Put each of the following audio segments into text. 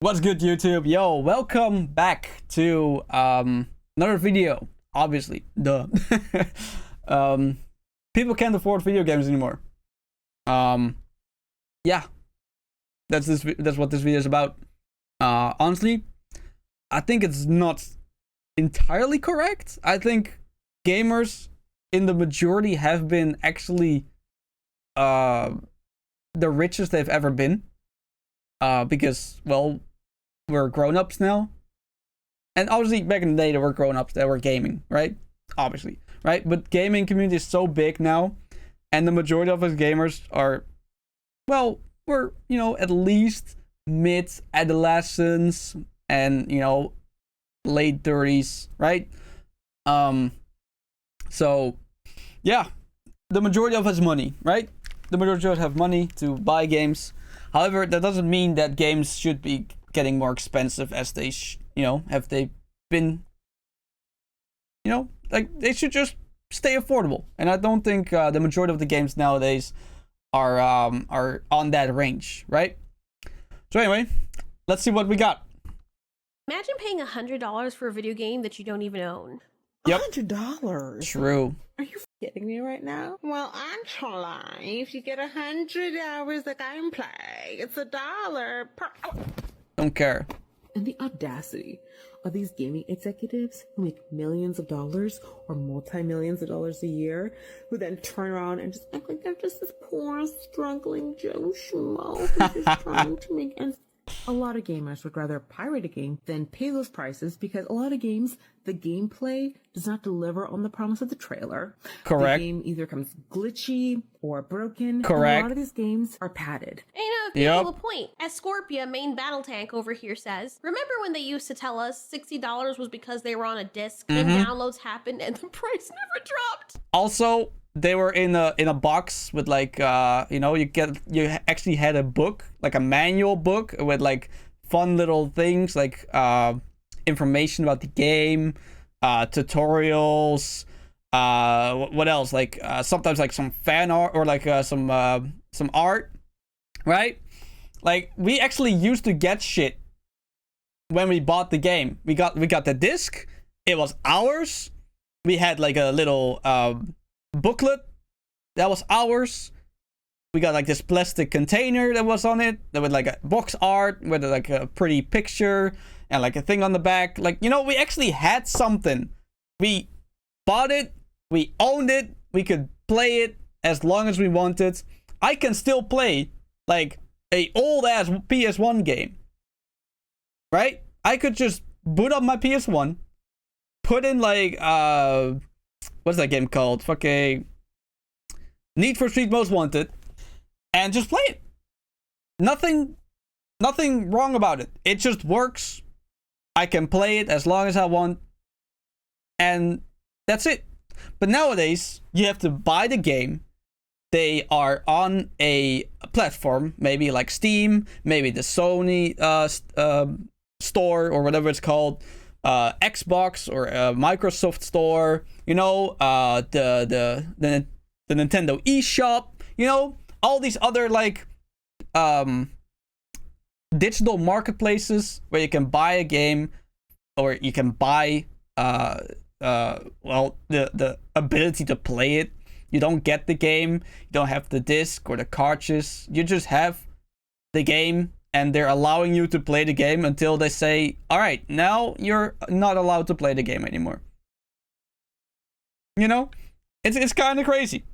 What's good, YouTube? Yo, welcome back to another video. Obviously, duh. um, People can't afford video games anymore. Yeah, that's what this video is about. Honestly, I think it's not entirely correct. I think gamers in the majority have been actually the richest they've ever been. Because, well, we're grown-ups now. And obviously, back in the day, there were grown-ups that were gaming, right? Obviously, right? But gaming community is so big now. And the majority of us gamers are, well, we're, at least mid-adolescents and, late 30s, right? So, yeah. The majority of us have money, right? The majority of us have money to buy games. However, that doesn't mean that games should be getting more expensive as they, have they been, like they should just stay affordable. And I don't think the majority of the games nowadays are on that range, right? So anyway, let's see what we got. Imagine paying $100 for a video game that you don't even own. Yep. $100? True. Are you kidding me right now? Well, actually, if you get 100 hours of gameplay, it's $1 per. Don't care. And the audacity of these gaming executives who make millions of dollars or multi-millions of dollars a year, who then turn around and just act like they're just this poor, struggling Joe Schmo who's just trying to make ends. A lot of gamers would rather pirate a game than pay those prices because a lot of games, the gameplay does not deliver on the promise of the trailer. Correct. The game either comes glitchy or broken. Correct. And a lot of these games are padded. And if you have a point, as Scorpia, main battle tank over here says, remember when they used to tell us $60 was because they were on a disc and downloads happened and the price never dropped? Also, they were in a box with like you actually had a book, like a manual book with like fun little things like information about the game, tutorials, what else, like sometimes like some fan art or like some art, right? Like we actually used to get shit when we bought the game. We got the disc, it was ours. We had like a little booklet that was ours. We got like this plastic container that was on it that with like a box art with like a pretty picture and like a thing on the back. Like, we actually had something. We bought it, we owned it, we could play it as long as we wanted. I can still play like a old ass PS1 game, right? I could just boot up my PS1, put in like what's that game called? Fucking Need for Speed Most Wanted, and just play it. Nothing wrong about it. It just works. I can play it as long as I want, and that's it. But nowadays, you have to buy the game. They are on a platform, maybe like Steam, maybe the Sony store or whatever it's called. Xbox or Microsoft Store, the Nintendo eShop, all these other like digital marketplaces where you can buy a game or you can buy the ability to play it. You don't get the game, you don't have the disc or the cartridges, you just have the game. And they're allowing you to play the game until they say, all right, now you're not allowed to play the game anymore. It's kind of crazy.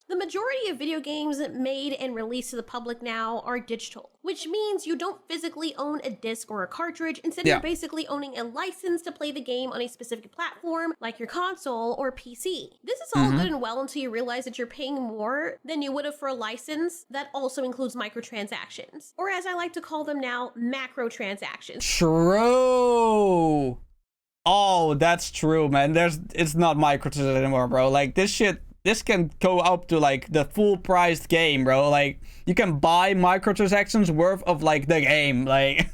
The majority of video games made and released to the public now are digital, which means you don't physically own a disc or a cartridge. Instead, you're basically owning a license to play the game on a specific platform, like your console or PC. This is all good and well until you realize that you're paying more than you would have for a license that also includes microtransactions, or as I like to call them now, macro transactions. True. Oh, that's true, man. It's not microtransactions anymore, bro. Like this shit this can go up to like the full priced game, bro. Like you can buy microtransactions worth of like the game. Like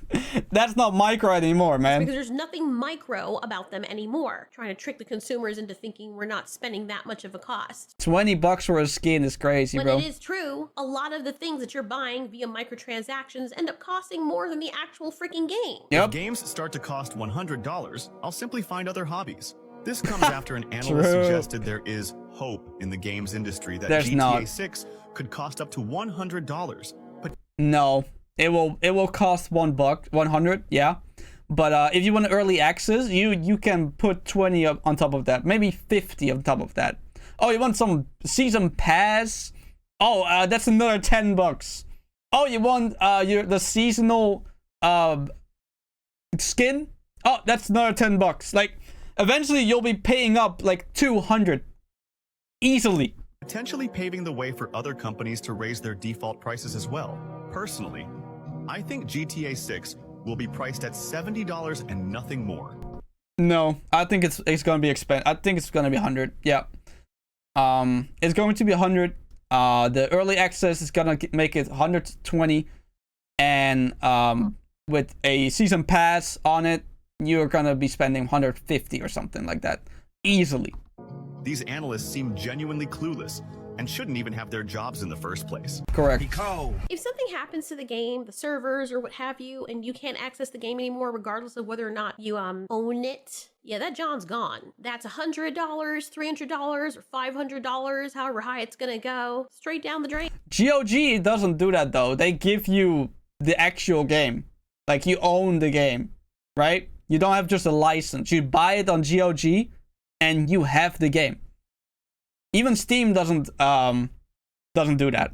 that's not micro anymore, man. Because there's nothing micro about them anymore. Trying to trick the consumers into thinking we're not spending that much of a cost. $20 for a skin is crazy, When bro. it is true, a lot of the things that you're buying via microtransactions end up costing more than the actual freaking game. Yep. If games start to cost $100, I'll simply find other hobbies. This comes after an analyst suggested there is hope in the games industry that There's GTA not. 6 could cost up to $100. But No, it will cost $100, yeah. But if you want early access, you can put 20 up on top of that, maybe 50 on top of that. Oh, you want some season pass? Oh, that's another $10. Oh, you want the seasonal skin? Oh, that's another $10. Like, eventually you'll be paying up like 200 easily. potentially paving the way for other companies to raise their default prices as well. Personally, I think GTA 6 will be priced at $70 and nothing more. No, I think it's gonna be expensive. I think it's gonna be 100. Yeah. It's going to be 100. The early access is gonna make it 120, and with a season pass on it, you're gonna be spending 150 or something like that easily. These analysts seem genuinely clueless and shouldn't even have their jobs in the first place. Correct. If something happens to the game, the servers or what have you, and you can't access the game anymore regardless of whether or not you own it, yeah, that John's gone. That's $100, $300, or $500, however high it's gonna go, straight down the drain. GOG doesn't do that though. They give you the actual game. Like you own the game, right? You don't have just a license. You buy it on GOG and you have the game. Even Steam doesn't do that.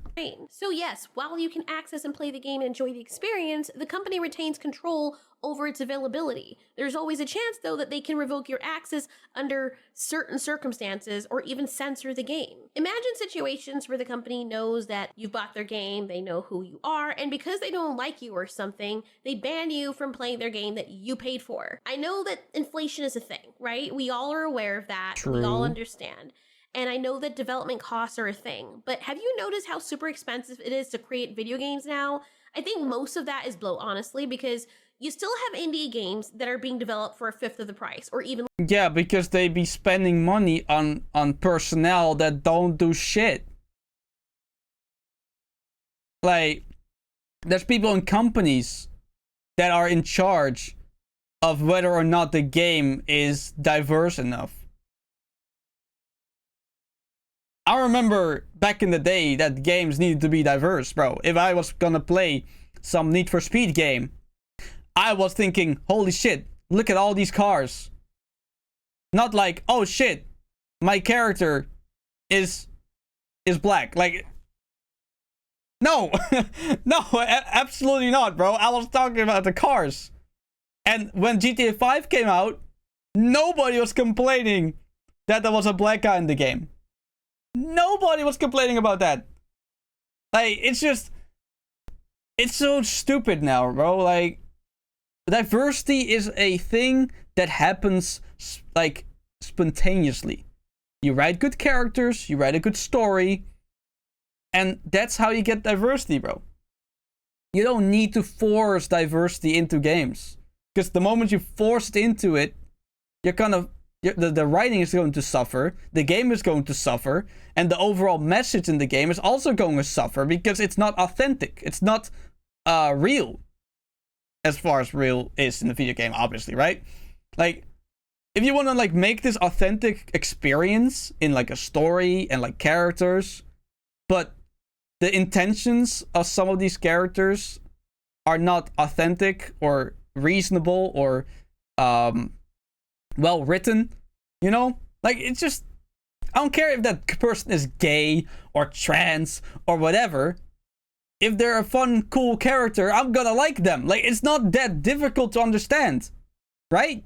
So yes, while you can access and play the game and enjoy the experience, the company retains control over its availability. There's always a chance, though, that they can revoke your access under certain circumstances or even censor the game. Imagine situations where the company knows that you've bought their game, they know who you are, and because they don't like you or something, they ban you from playing their game that you paid for. I know that inflation is a thing, right? We all are aware of that. True. We all understand. And I know that development costs are a thing, but have you noticed how super expensive it is to create video games now? I think most of that is bloat, honestly, because you still have indie games that are being developed for a fifth of the price, or even... Yeah, because they be spending money on personnel that don't do shit. Like, there's people in companies that are in charge of whether or not the game is diverse enough. I remember back in the day that games needed to be diverse, bro. If I was gonna play some Need for Speed game, I was thinking, holy shit, look at all these cars. Not like, oh shit, my character is black. Like, no, no, absolutely not, bro. I was talking about the cars. And when GTA 5 came out, nobody was complaining that there was a black guy in the game. Nobody was complaining about that. Like, it's so stupid now, bro. Like, diversity is a thing that happens, like, spontaneously. You write good characters, you write a good story, and that's how you get diversity, bro. You don't need to force diversity into games. Because the moment you force it into it, you're gonna... The writing is going to suffer, the game is going to suffer, and the overall message in the game is also going to suffer because it's not authentic. It's not real. As far as real is in the video game, obviously, right? Like, if you want to like make this authentic experience in like a story and like characters, but the intentions of some of these characters are not authentic or reasonable or well written, you know? Like, it's just, I don't care if that person is gay or trans or whatever. If they're a fun, cool character, I'm gonna like them. Like, it's not that difficult to understand, right?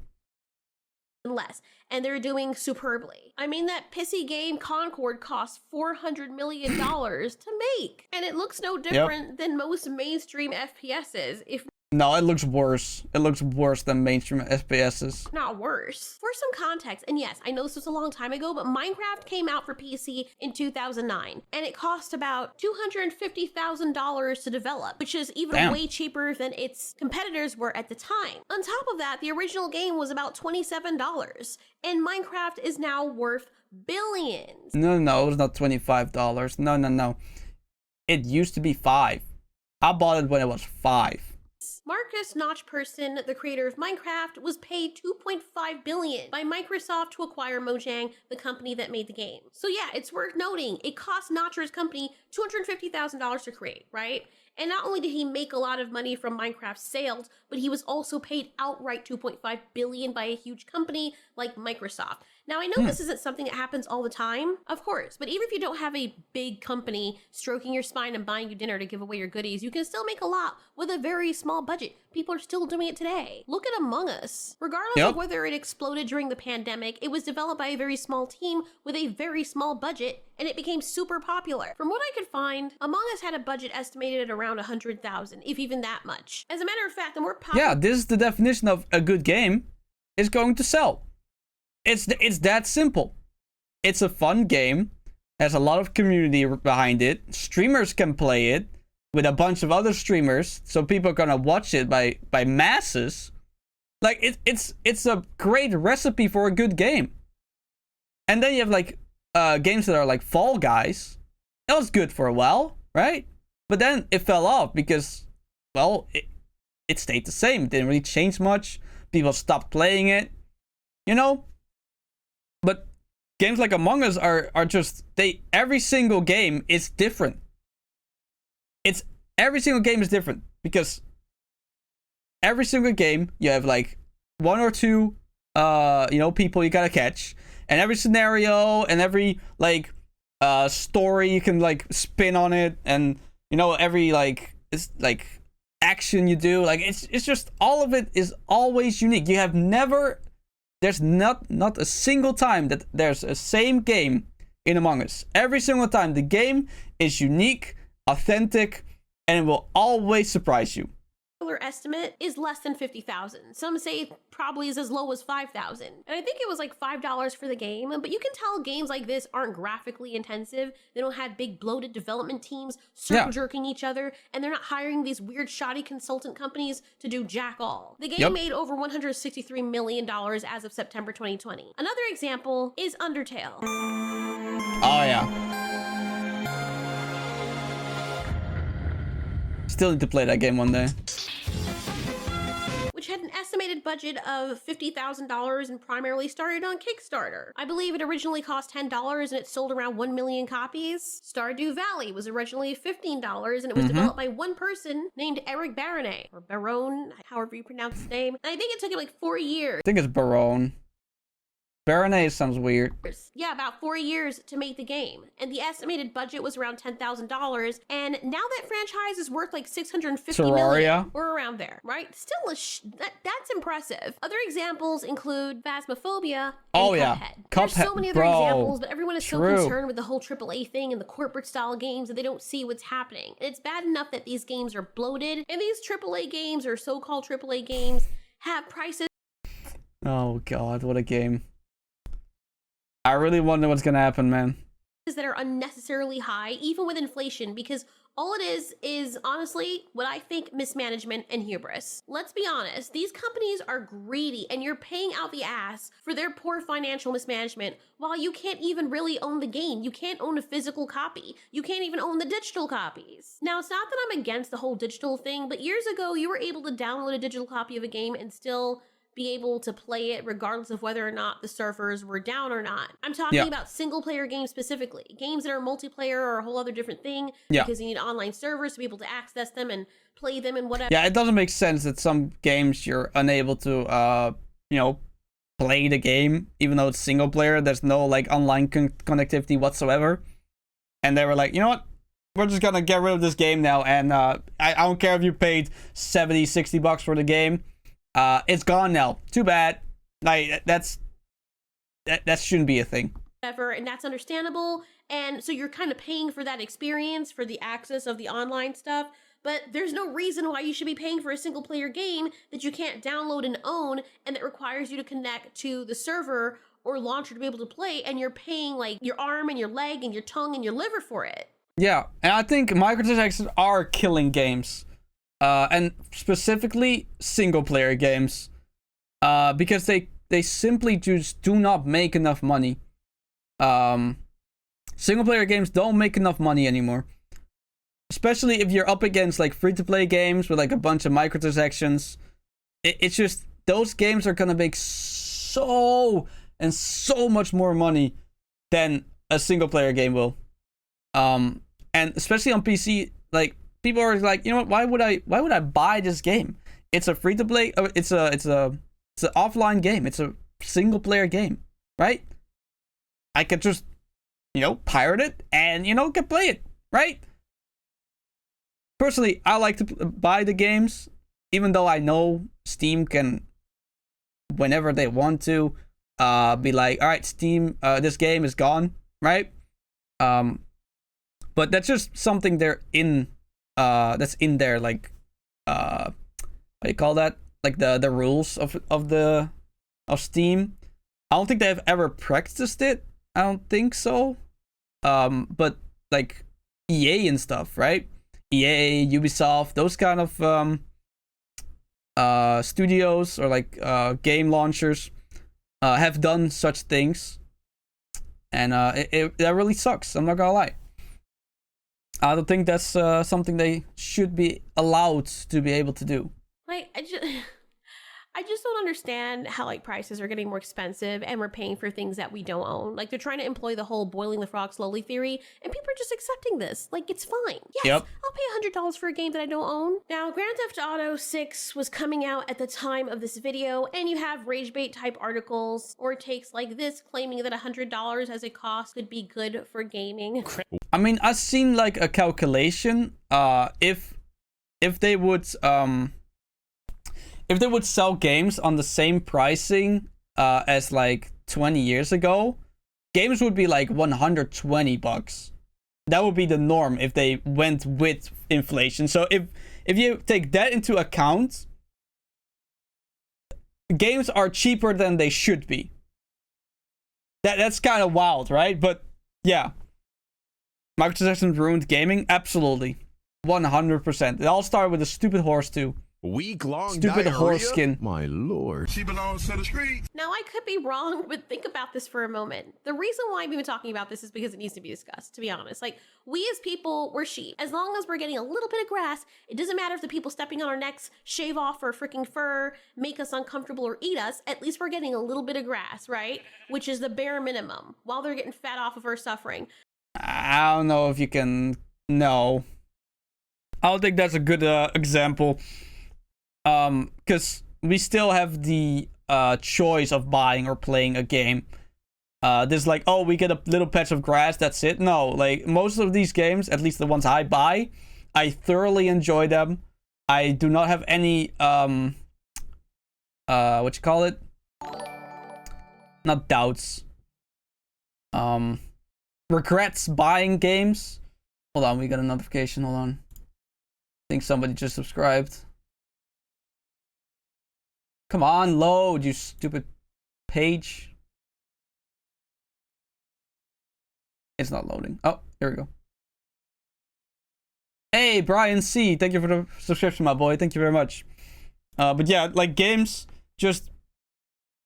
Less, and they're doing superbly. I mean, that pissy game Concord cost $400 million to make, and it looks no different than most mainstream FPSs. If No, it looks worse. It looks worse than mainstream FPSs. Not worse. For some context, and yes, I know this was a long time ago, but Minecraft came out for PC in 2009, and it cost about $250,000 to develop, which is even way cheaper than its competitors were at the time. On top of that, the original game was about $27, and Minecraft is now worth billions. No, it was not $25. No. It used to be $5. I bought it when it was $5. Marcus Notchperson, the creator of Minecraft, was paid $2.5 billion by Microsoft to acquire Mojang, the company that made the game. So yeah, it's worth noting, it cost Notcher's company $250,000 to create, right? And not only did he make a lot of money from Minecraft sales, but he was also paid outright $2.5 billion by a huge company like Microsoft. Now, I know this isn't something that happens all the time, of course, but even if you don't have a big company stroking your spine and buying you dinner to give away your goodies, you can still make a lot with a very small budget. People are still doing it today. Look at Among Us. Regardless of whether it exploded during the pandemic, it was developed by a very small team with a very small budget, and it became super popular. From what I could find, Among Us had a budget estimated at around $100,000, if even that much. As a matter of fact, the more popular— Yeah, this is the definition of a good game. It's going to sell. It's that simple. It's a fun game. Has a lot of community behind it. Streamers can play it with a bunch of other streamers, so people are gonna watch it by masses. Like it's a great recipe for a good game. And then you have like games that are like Fall Guys. That was good for a while, right? But then it fell off because, well, it stayed the same. It didn't really change much. People stopped playing it, you know. But games like Among Us are just, every single game is different. Every single game is different because every single game you have like one or two people you gotta catch, and every scenario and every like story you can like spin on it, and every like action you do, like it's just, all of it is always unique. You have never There's not a single time that there's a same game in Among Us. Every single time the game is unique, authentic, and it will always surprise you. Estimate is less than 50,000. Some say probably is as low as 5,000. And I think it was like $5 for the game, but you can tell games like this aren't graphically intensive. They don't have big bloated development teams circle jerking each other, and they're not hiring these weird shoddy consultant companies to do jack all. The game made over $163 million as of September 2020. Another example is Undertale. Oh yeah. Still need to play that game one day. Which had an estimated budget of $50,000 and primarily started on Kickstarter. I believe it originally cost $10 and it sold around 1 million copies. Stardew Valley was originally $15 and it was developed by one person named Eric Barone, or Barone, however you pronounce his name. And I think it took him like 4 years. I think it's Barone. Barone sounds weird. Yeah, about 4 years to make the game. And the estimated budget was around $10,000. And now that franchise is worth like $650 million. Or around there, right? Still, that's impressive. Other examples include Phasmophobia and Cuphead. There's so many other examples, but everyone is so concerned with the whole AAA thing and the corporate style games that they don't see what's happening. And it's bad enough that these games are bloated, and these AAA games, or so-called AAA games, have prices. Oh god, what a game. I really wonder what's gonna happen, man. That are unnecessarily high, even with inflation, because all it is honestly what I think mismanagement and hubris. Let's be honest, these companies are greedy and you're paying out the ass for their poor financial mismanagement while you can't even really own the game. You can't own a physical copy. You can't even own the digital copies. Now, it's not that I'm against the whole digital thing, but years ago you were able to download a digital copy of a game and still be able to play it regardless of whether or not the servers were down or not. I'm talking about single player games specifically. Games that are multiplayer are a whole other different thing because you need online servers to be able to access them and play them and whatever. Yeah, it doesn't make sense that some games you're unable to, play the game, even though it's single player. There's no like online connectivity whatsoever. And they were like, you know what? We're just gonna get rid of this game now. And I don't care if you paid $70, $60 for the game. It's gone now. Too bad. Like that shouldn't be a thing. And that's understandable. And so you're kind of paying for that experience, for the access of the online stuff. but there's no reason why you should be paying for a single player game that you can't download and own and that requires you to connect to the server or launcher to be able to play, and you're paying like your arm and your leg and your tongue and your liver for it. Yeah, and I think microtransactions are killing games, and specifically single player games, because they simply just do not make enough money. Single player games don't make enough money anymore. Especially if you're up against like free-to-play games with like a bunch of microtransactions. It's just, those games are gonna make so much more money than a single player game will. And especially on PC, like people are like, you know what, why would I buy this game? It's a free-to-play, it's an offline game, it's a single player game, right? I could just, pirate it and, can play it, right? Personally, I like to buy the games, even though I know Steam can, whenever they want to, be like, all right, Steam, this game is gone, right? But that's just something that's in there, like, what do you call that? Like the rules of Steam. I don't think they've ever practiced it. I don't think so. But like EA and stuff, right? EA, Ubisoft, those kind of studios or like game launchers have done such things, and that really sucks. I'm not gonna lie. I don't think that's something they should be allowed to be able to do. Like, I just don't understand how like prices are getting more expensive and we're paying for things that we don't own. Like, they're trying to employ the whole boiling the frog slowly theory, and people are just accepting this. Like, it's fine. Yes, Yep. I'll pay $100 for a game that I don't own. Now, Grand Theft Auto 6 was coming out at the time of this video, and you have rage bait type articles or takes like this claiming that $100 as a cost could be good for gaming. I mean, I've seen like a calculation. If they would sell games on the same pricing as like 20 years ago, games would be like $120. That would be the norm if they went with inflation. So if you take that into account, games are cheaper than they should be. That's kind of wild, right? But yeah, microtransactions ruined gaming? Absolutely. 100%. It all started with a stupid horse too. Week-long Stupid diarrhea? horse skin. My lord. She belongs to the streets. Now, I could be wrong, but think about this for a moment. The reason why we've been talking about this is because it needs to be discussed, to be honest. Like, we as people, we're sheep. As long as we're getting a little bit of grass, it doesn't matter if the people stepping on our necks shave off our freaking fur, make us uncomfortable, or eat us. At least we're getting a little bit of grass, right? Which is the bare minimum, while they're getting fat off of our suffering. I don't know if you can... No. I don't think that's a good example. Because we still have the choice of buying or playing a game. There's like, oh, we get a little patch of grass, that's it. No, like most of these games, at least the ones I buy, I thoroughly enjoy them. I do not have any what you call it? Not doubts. Regrets buying games. Hold on, we got a notification. Hold on. I think somebody just subscribed. Come on, load, you stupid page. It's not loading. Oh, here we go. Hey, Brian C. Thank you for the subscription, my boy. Thank you very much. But yeah, like games, just...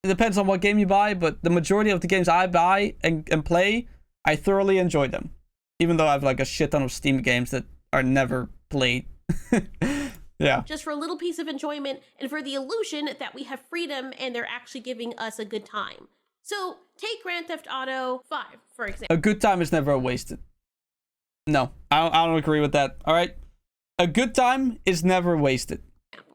It depends on what game you buy, but the majority of the games I buy and play, I thoroughly enjoy them. Even though I have like a shit ton of Steam games that are never played. Yeah. Just for a little piece of enjoyment and for the illusion that we have freedom and they're actually giving us a good time. So take Grand Theft Auto 5, for example. A good time is never wasted. No, I don't agree with that. All right. A good time is never wasted.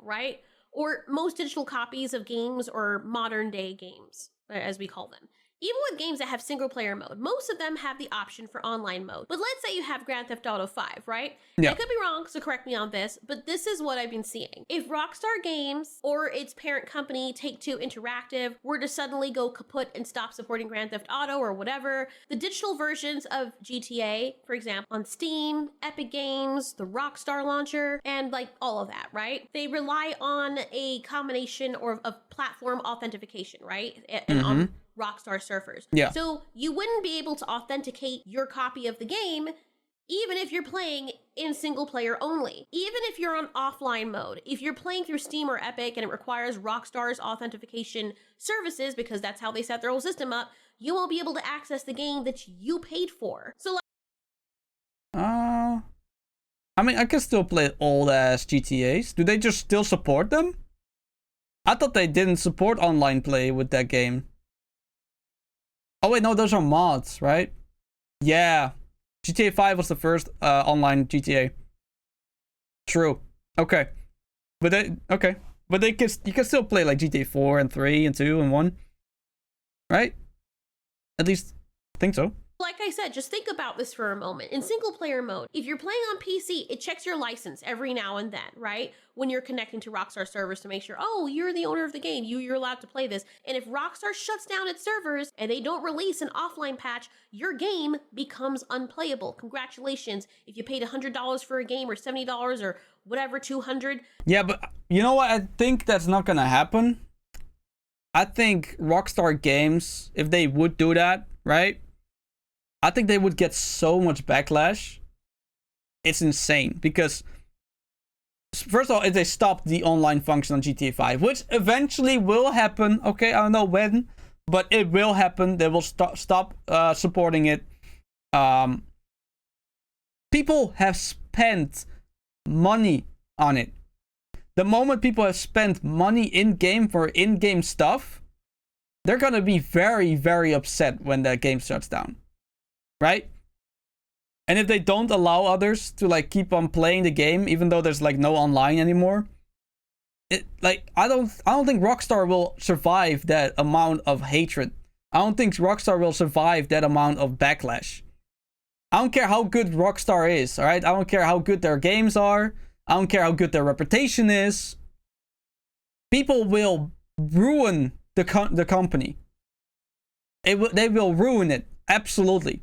Right? Or most digital copies of games or modern day games, as we call them. Even with games that have single player mode, most of them have the option for online mode. But let's say you have Grand Theft Auto 5, right? Yeah. I could be wrong, so correct me on this, but this is what I've been seeing. If Rockstar Games or its parent company, Take-Two Interactive, were to suddenly go kaput and stop supporting Grand Theft Auto or whatever, the digital versions of GTA, for example, on Steam, Epic Games, the Rockstar launcher, and like all of that, right? They rely on a combination of platform authentication, right? And on Rockstar servers. Yeah. So you wouldn't be able to authenticate your copy of the game even if you're playing in single player only. Even if you're on offline mode. If you're playing through Steam or Epic and it requires Rockstar's authentication services because that's how they set their whole system up, you won't be able to access the game that you paid for. So I mean, I can still play old ass GTAs. Do they just still support them? I thought they didn't support online play with that game. Oh wait, no, those are mods, right? Yeah. GTA 5 was the first online GTA. True. Okay. But you can still play like GTA 4 and 3 and 2 and 1. Right? At least I think so. like I said, just think about this for a moment. In single player mode, if you're playing on PC, it checks your license every now and then, right? When you're connecting to Rockstar servers to make sure, oh, you're the owner of the game, you're allowed to play this. And if Rockstar shuts down its servers and they don't release an offline patch, your game becomes unplayable. Congratulations. If you paid $100 for a game or $70 or whatever, $200. Yeah, but you know what? I think that's not gonna happen. I think Rockstar Games, if they would do that, right? I think they would get so much backlash. It's insane because, first of all, if they stop the online function on GTA 5, which eventually will happen. Okay, I don't know when, but it will happen. They will stop supporting it. People have spent money on it. The moment people have spent money in-game for in-game stuff, they're gonna be very, very upset when that game shuts down. Right? And if they don't allow others to like keep on playing the game, even though there's like no online anymore, it like I don't think Rockstar will survive that amount of hatred. I don't think Rockstar will survive that amount of backlash. I don't care how good Rockstar is, alright? I don't care how good their games are. I don't care how good their reputation is. People will ruin the company. They will ruin it. Absolutely.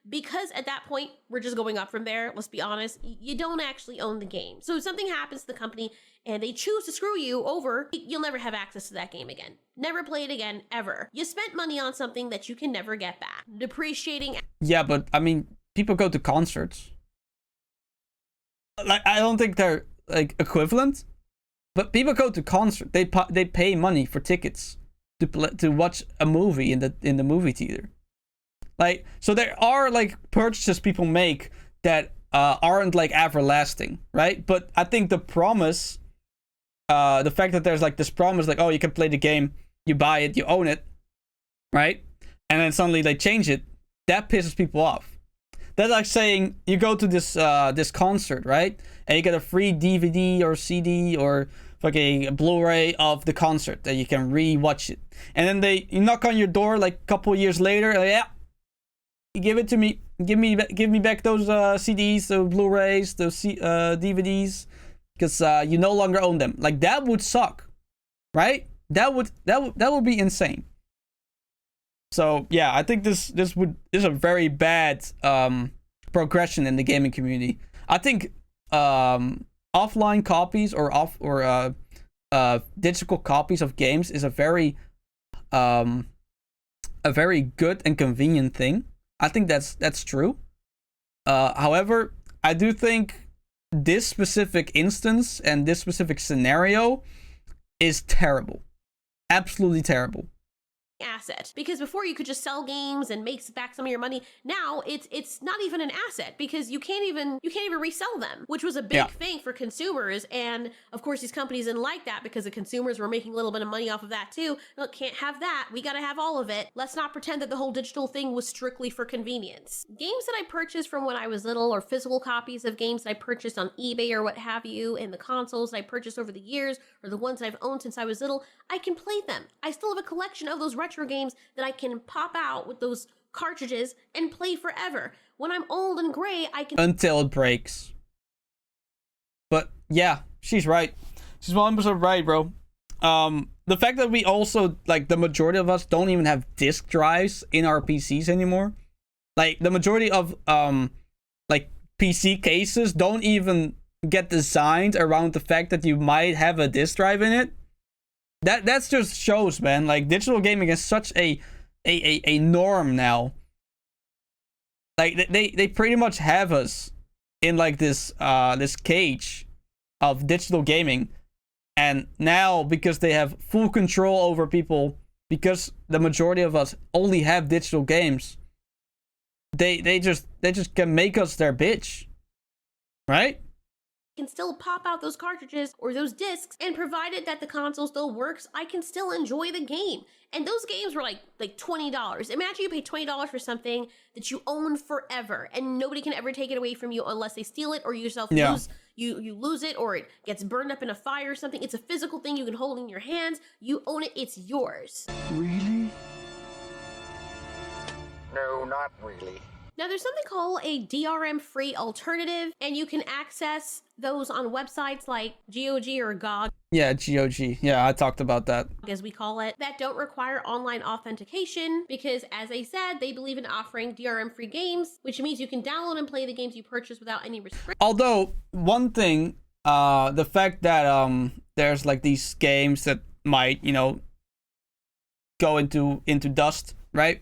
Because at that point, we're just going up from there. Let's be honest. You don't actually own the game. So if something happens to the company and they choose to screw you over, you'll never have access to that game again. Never play it again, ever. You spent money on something that you can never get back. Depreciating. Yeah, but I mean, people go to concerts. Like, I don't think they're like equivalent, but people go to concert. They pay money for tickets to watch a movie in the movie theater. Like, so there are like purchases people make that aren't like everlasting, right? But I think the promise, the fact that there's like this promise, like, oh, you can play the game, you buy it, you own it, right? And then suddenly they change it. That pisses people off. That's like saying you go to this concert, right? And you get a free DVD or CD or fucking Blu-ray of the concert that you can re-watch it. And then you knock on your door like a couple years later, like, yeah, give it to me. Give me back those CDs, those Blu-rays, those DVDs, because you no longer own them. Like, that would suck, right? That would be insane. So yeah, I think this is a very bad progression in the gaming community. I think offline copies or digital copies of games is a very good and convenient thing. I think that's true. However, I do think this specific instance and this specific scenario is terrible. Absolutely terrible. Asset, because before you could just sell games and make back some of your money. Now it's not even an asset because you can't even resell them, which was a big thing for consumers. And of course these companies didn't like that because the consumers were making a little bit of money off of that too. Look, can't have that. We gotta have all of it. Let's not pretend that the whole digital thing was strictly for convenience. Games that I purchased from when I was little, or physical copies of games that I purchased on eBay or what have you, and the consoles I purchased over the years, or the ones I've owned since I was little, I can play them. I still have a collection of those retro games that I can pop out with those cartridges and play forever. When I'm old and gray, I can... Until it breaks. But yeah, she's right. She's 100% right, bro. The fact that we also, like, the majority of us don't even have disk drives in our PCs anymore. Like, the majority of, like, PC cases don't even get designed around the fact that you might have a disk drive in it. That's just shows, man. Like, digital gaming is such a norm now. Like, they pretty much have us in, like, this cage of digital gaming. And now, because they have full control over people, because the majority of us only have digital games, they just can make us their bitch, right? Can still pop out those cartridges or those discs, and provided that the console still works, I can still enjoy the game. And those games were like $20. Imagine you pay $20 for something that you own forever, and nobody can ever take it away from you unless they steal it or you yourself lose. You lose it, or it gets burned up in a fire or something. It's a physical thing you can hold in your hands. You own it. It's yours. Really? No, not really. Now, there's something called a DRM-free alternative, and you can access those on websites like GOG or GOG. Yeah, GOG. Yeah, I talked about that. As we call it, that don't require online authentication because, as I said, they believe in offering DRM-free games, which means you can download and play the games you purchase without any restrictions. Although, one thing, the fact that there's like these games that might, go into dust, right?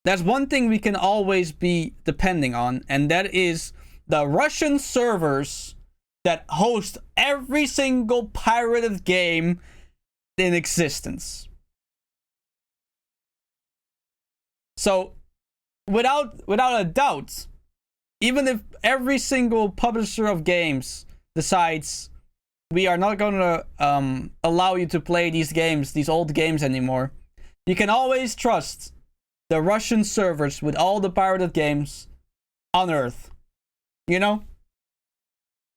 That's one thing we can always be depending on, and that is the Russian servers that host every single pirated game in existence. So, without a doubt, even if every single publisher of games decides we are not going to allow you to play these games, these old games anymore, you can always trust the Russian servers with all the pirated games on Earth.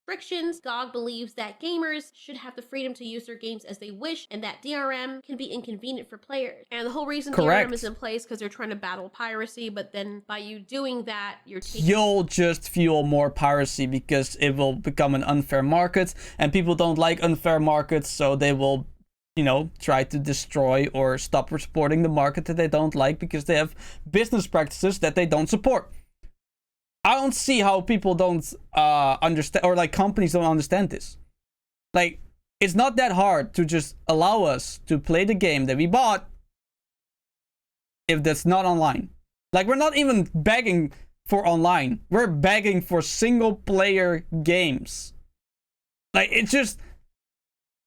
Restrictions. GOG believes that gamers should have the freedom to use their games as they wish, and that DRM can be inconvenient for players. And the whole reason DRM is in place because they're trying to battle piracy, but then by you doing that, you'll just fuel more piracy because it will become an unfair market, and people don't like unfair markets, so they will try to destroy or stop supporting the market that they don't like because they have business practices that they don't support. I don't see how people don't understand, or like companies don't understand this. Like, it's not that hard to just allow us to play the game that we bought if that's not online. Like, we're not even begging for online. We're begging for single player games. Like, it's just...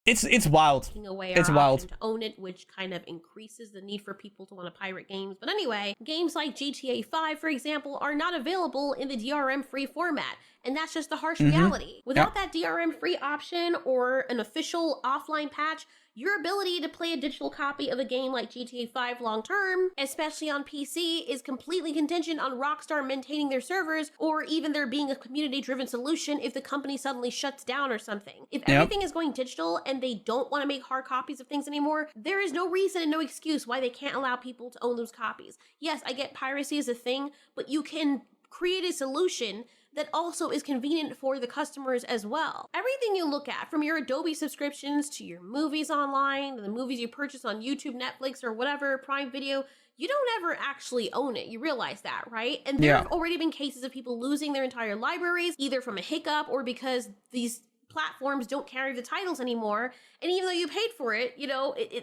It's wild. It's wild. To own it, which kind of increases the need for people to want to pirate games. But anyway, games like GTA 5, for example, are not available in the DRM-free format. And that's just the harsh reality. Without that DRM-free option or an official offline patch, your ability to play a digital copy of a game like GTA 5 long-term, especially on PC, is completely contingent on Rockstar maintaining their servers, or even there being a community-driven solution if the company suddenly shuts down or something. If everything is going digital and they don't want to make hard copies of things anymore, there is no reason and no excuse why they can't allow people to own those copies. Yes, I get piracy is a thing, but you can create a solution that also is convenient for the customers as well. Everything you look at, from your Adobe subscriptions to your movies online, the movies you purchase on YouTube, Netflix, or whatever, Prime Video, you don't ever actually own it. You realize that, right? And there have already been cases of people losing their entire libraries, either from a hiccup or because these platforms don't carry the titles anymore. And even though you paid for it,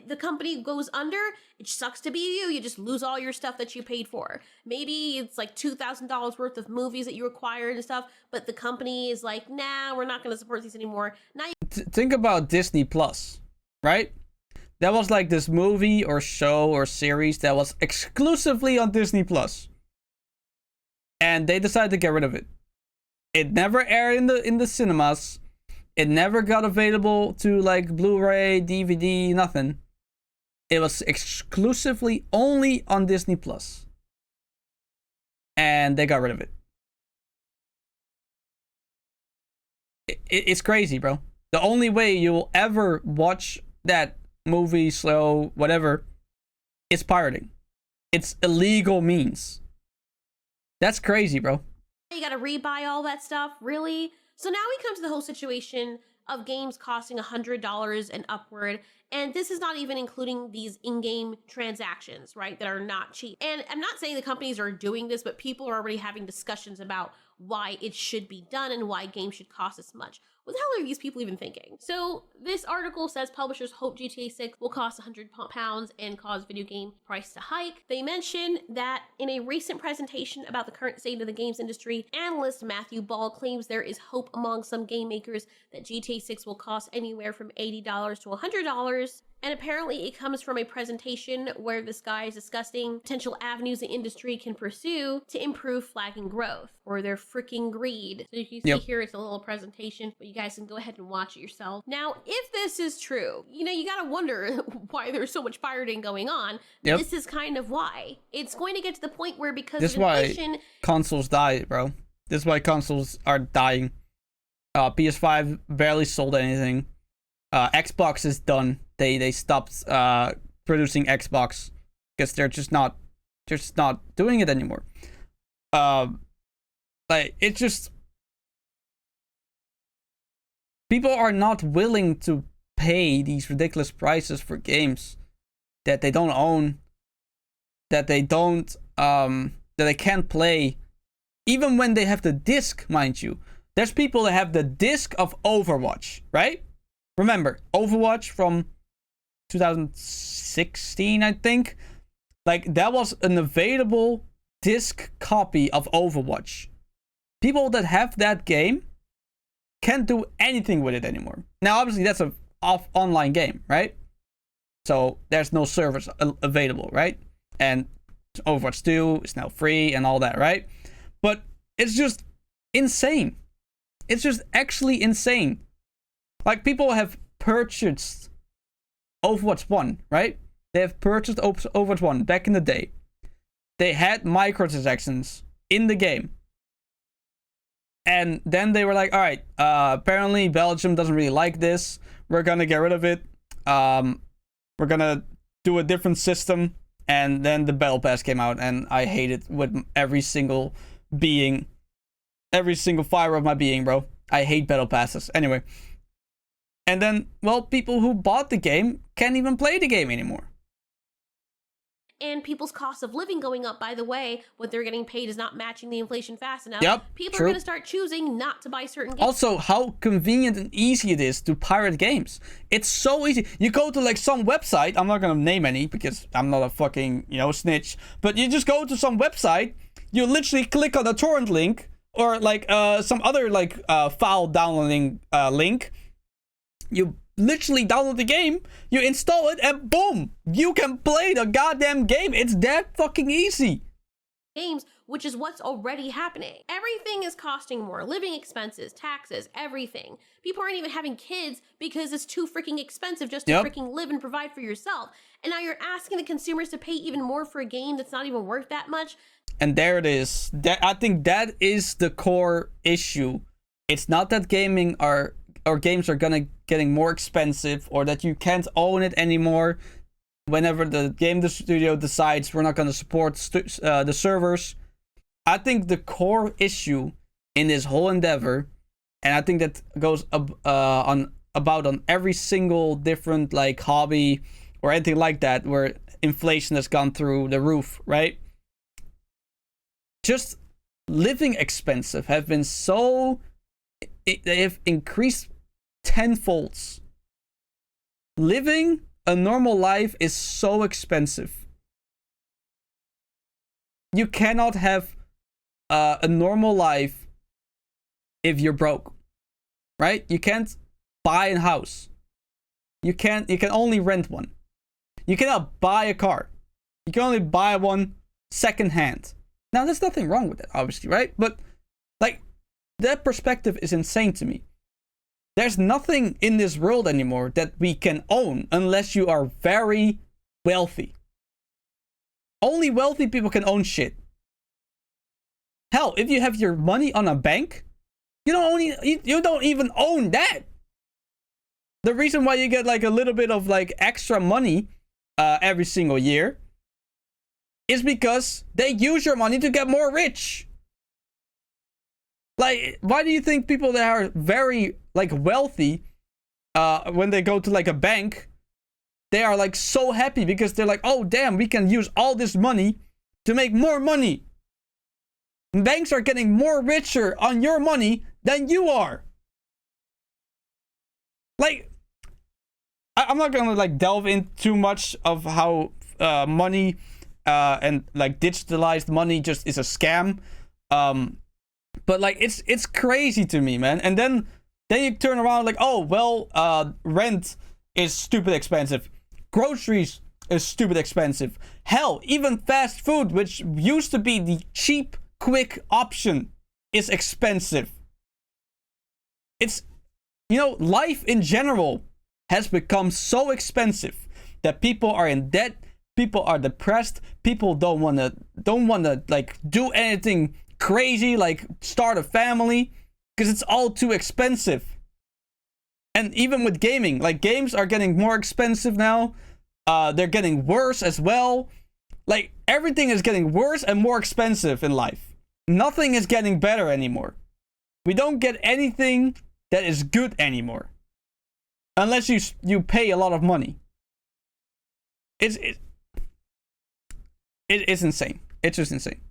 the company goes under. It sucks to be you. You just lose all your stuff that you paid for. Maybe it's like $2,000 worth of movies that you acquired and stuff, but the company is like, nah, we're not going to support these anymore. Now think about Disney Plus, right? That was like this movie or show or series that was exclusively on Disney Plus, and they decided to get rid of it. It never aired in the cinemas. It never got available to like Blu-ray, DVD, nothing. It was exclusively only on Disney Plus. And they got rid of it. It's crazy, bro. The only way you will ever watch that movie, show, whatever, is pirating. It's illegal means. That's crazy, bro. You gotta rebuy all that stuff, really? So now we come to the whole situation of games costing $100 and upward, and this is not even including these in-game transactions, right, that are not cheap. And I'm not saying the companies are doing this, but people are already having discussions about why it should be done and why games should cost this much. What the hell are these people even thinking? So this article says publishers hope GTA 6 will cost £100 and cause video game price to hike. They mention that in a recent presentation about the current state of the games industry, analyst Matthew Ball claims there is hope among some game makers that GTA 6 will cost anywhere from $80 to $100. And apparently it comes from a presentation where this guy is discussing potential avenues the industry can pursue to improve flagging growth, or their freaking greed. So you can see here, it's a little presentation, but you guys can go ahead and watch it yourself. Now, if this is true, you know, you gotta wonder why there's so much pirating going on. This is kind of why. It's going to get to the point where because this of inflation... why consoles die, bro. This is why consoles are dying. PS5 barely sold anything. Xbox is done. They stopped producing Xbox because they're just not doing it anymore. Like, it's just people are not willing to pay these ridiculous prices for games that they don't own, that they can't play, even when they have the disc, mind you. There's people that have the disc of Overwatch, right? Remember, Overwatch from 2016, I think. Like, that was an available disc copy of Overwatch. People that have that game can't do anything with it anymore. Now, obviously, that's an online game, right? So, there's no servers available, right? And Overwatch 2 is now free and all that, right? But it's just insane. It's just actually insane. Like, people have purchased Overwatch 1, right? They have purchased Overwatch 1 back in the day. They had microtransactions in the game. And then they were like, alright, apparently Belgium doesn't really like this. We're gonna get rid of it. We're gonna do a different system. And then the Battle Pass came out, and I hate it with every single fiber of my being, bro. I hate Battle Passes. Anyway. And then, well, people who bought the game can't even play the game anymore. And people's cost of living going up, by the way, what they're getting paid is not matching the inflation fast enough. Yep, people true. are going to start choosing not to buy certain games. Also, how convenient and easy it is to pirate games. It's so easy. You go to like some website, I'm not going to name any because I'm not a fucking, snitch, but you just go to some website, you literally click on a torrent link or like some other like file downloading link. You literally download the game, you install it, and boom, you can play the goddamn game. It's that fucking easy. Games, which is what's already happening. Everything is costing more. Living expenses, taxes, everything. People aren't even having kids because it's too freaking expensive just to freaking live and provide for yourself. And now you're asking the consumers to pay even more for a game that's not even worth that much. And there it is. I think that is the core issue. It's not that games are getting more expensive, or that you can't own it anymore whenever the game studio decides we're not going to support the servers. I think the core issue in this whole endeavor, and I think that goes on every single different like hobby or anything like that where inflation has gone through the roof, right? Just living expenses have been they have increased tenfolds. Living a normal life is so expensive. You cannot have a normal life if you're broke, right? You can't buy a house. You can only rent one. You cannot buy a car. You can only buy one secondhand. Now, there's nothing wrong with that, obviously, right? But like, that perspective is insane to me. There's nothing in this world anymore that we can own unless you are very wealthy. Only wealthy people can own shit. Hell, if you have your money on a bank, you don't even own that. The reason why you get like a little bit of like extra money every single year is because they use your money to get more rich. Like, why do you think people that are very, like, wealthy, when they go to, like, a bank, they are, like, so happy because they're like, oh, damn, we can use all this money to make more money. Banks are getting more richer on your money than you are. Like, I'm not gonna, like, delve in too much of how money and, like, digitalized money just is a scam. But, like, it's crazy to me, man. And then you turn around like, oh, well, rent is stupid expensive. Groceries is stupid expensive. Hell, even fast food, which used to be the cheap, quick option, is expensive. It's, you know, life in general has become so expensive that people are in debt, people are depressed, people don't wanna like do anything crazy, like start a family, because it's all too expensive. And even with gaming, like, games are getting more expensive now. They're getting worse as well. Like, everything is getting worse and more expensive in life. Nothing is getting better anymore. We don't get anything that is good anymore, unless you pay a lot of money. It's insane. It's just insane.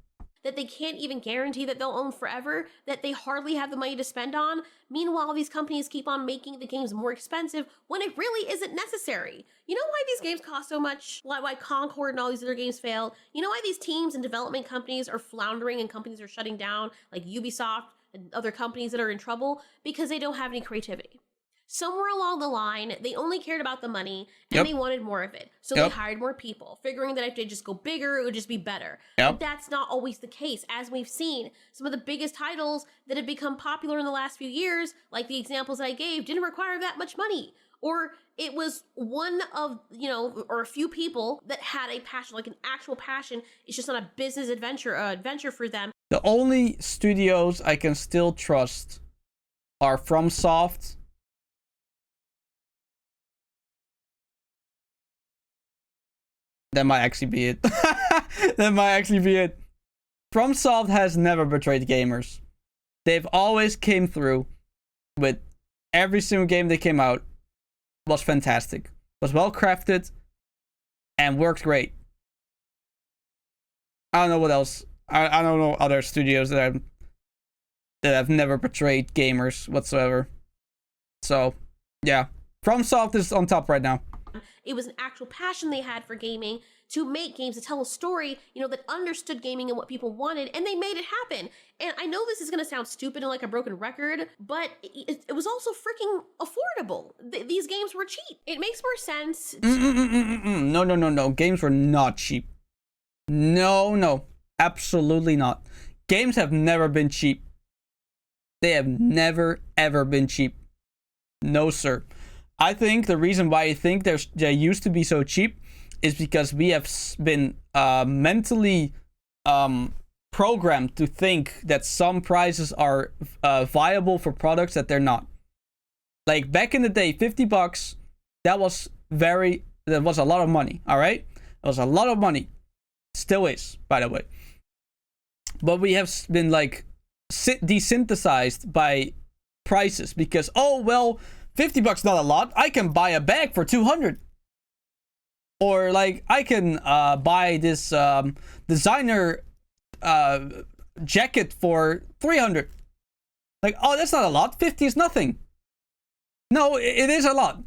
That they can't even guarantee that they'll own forever, that they hardly have the money to spend on. Meanwhile, these companies keep on making the games more expensive when it really isn't necessary. You know why these games cost so much? Why Concord and all these other games fail? You know why these teams and development companies are floundering and companies are shutting down, like Ubisoft and other companies that are in trouble? Because they don't have any creativity. Somewhere along the line, they only cared about the money and they wanted more of it. So they hired more people, figuring that if they just go bigger, it would just be better. But that's not always the case. As we've seen, some of the biggest titles that have become popular in the last few years, like the examples that I gave, didn't require that much money. Or it was one of, you know, or a few people that had a passion, like an actual passion. It's just not a business adventure for them. The only studios I can still trust are FromSoft. That might actually be it. That might actually be it. FromSoft has never betrayed gamers. They've always came through with every single game that came out. Was fantastic. Was well crafted. And worked great. I don't know what else. I don't know other studios that have never betrayed gamers whatsoever. So, yeah. FromSoft is on top right now. It was an actual passion they had for gaming to make games, to tell a story, you know, that understood gaming and what people wanted, and they made it happen. And I know this is going to sound stupid and like a broken record, but it was also freaking affordable. These games were cheap. It makes more sense. No. Games were not cheap. No. Absolutely not. Games have never been cheap. They have never, ever been cheap. No, sir. I think the reason why I think they used to be so cheap is because we have been mentally programmed to think that some prices are viable for products that they're not. Like, back in the day, $50, that was a lot of money, all right? That was a lot of money. Still is, by the way. But we have been, like, desynthesized by prices because, oh, well, $50 not a lot. I can buy a bag for $200. Or, like, I can buy this designer jacket for $300. Like, oh, that's not a lot. 50 is nothing. No, it is a lot.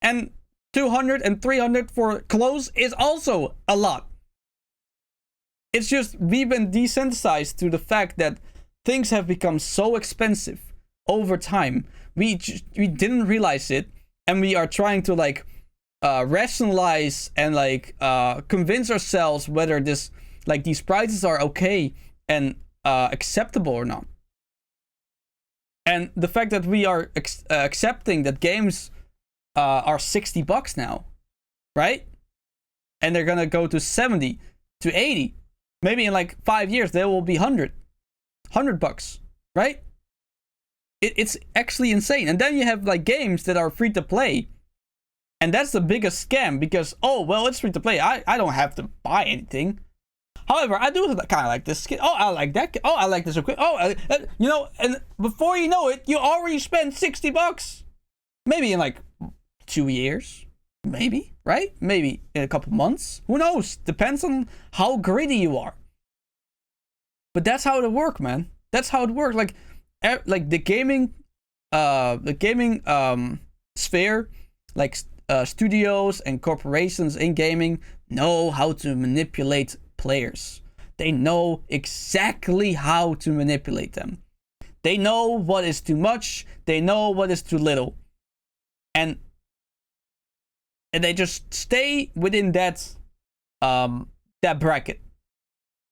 And $200 and $300 for clothes is also a lot. It's just we've been desensitized to the fact that things have become so expensive over time. We didn't realize it, and we are trying to, like, rationalize and, like, convince ourselves whether these prices are okay and acceptable or not. And the fact that we are accepting that games are $60 now, right? And they're gonna go to 70 to 80. Maybe in like 5 years they will be $100, right? It's actually insane. And then you have like games that are free to play, and that's the biggest scam because, oh well, it's free to play. I don't have to buy anything. However, I do kind of like this skin. Oh, I like that. Oh, I like this equipment. Oh, you know, and before you know it, you already spent $60. Maybe in like 2 years. Maybe, right? Maybe in a couple months. Who knows? Depends on how greedy you are. But that's how it works, man. That's how it works. Like the gaming sphere, like studios and corporations in gaming know how to manipulate players. They know exactly how to manipulate them. They know what is too much. They know what is too little. And they just stay within that bracket.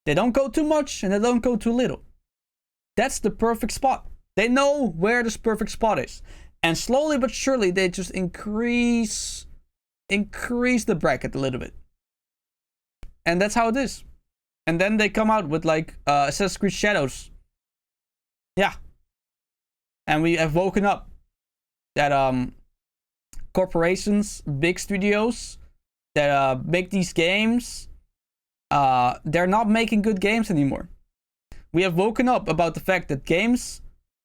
They don't go too much and they don't go too little. That's the perfect spot. They know where this perfect spot is. And slowly but surely they just increase the bracket a little bit. And that's how it is. And then they come out with like Assassin's Creed Shadows. Yeah. And we have woken up that corporations, big studios that make these games, they're not making good games anymore. We have woken up about the fact that games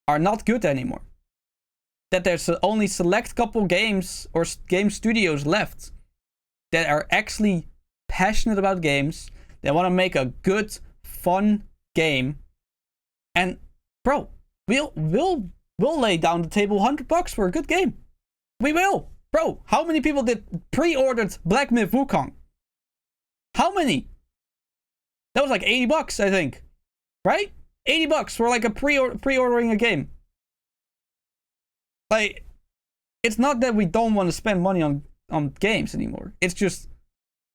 are not good anymore. That there's only select couple games or game studios left that are actually passionate about games. They want to make a good, fun game. And bro, we'll lay down the table $100 for a good game. We will. Bro, how many people did pre-ordered Black Myth Wukong? How many? That was like $80, I think. Right? $80 for like a pre-ordering a game. Like, it's not that we don't want to spend money on games anymore. It's just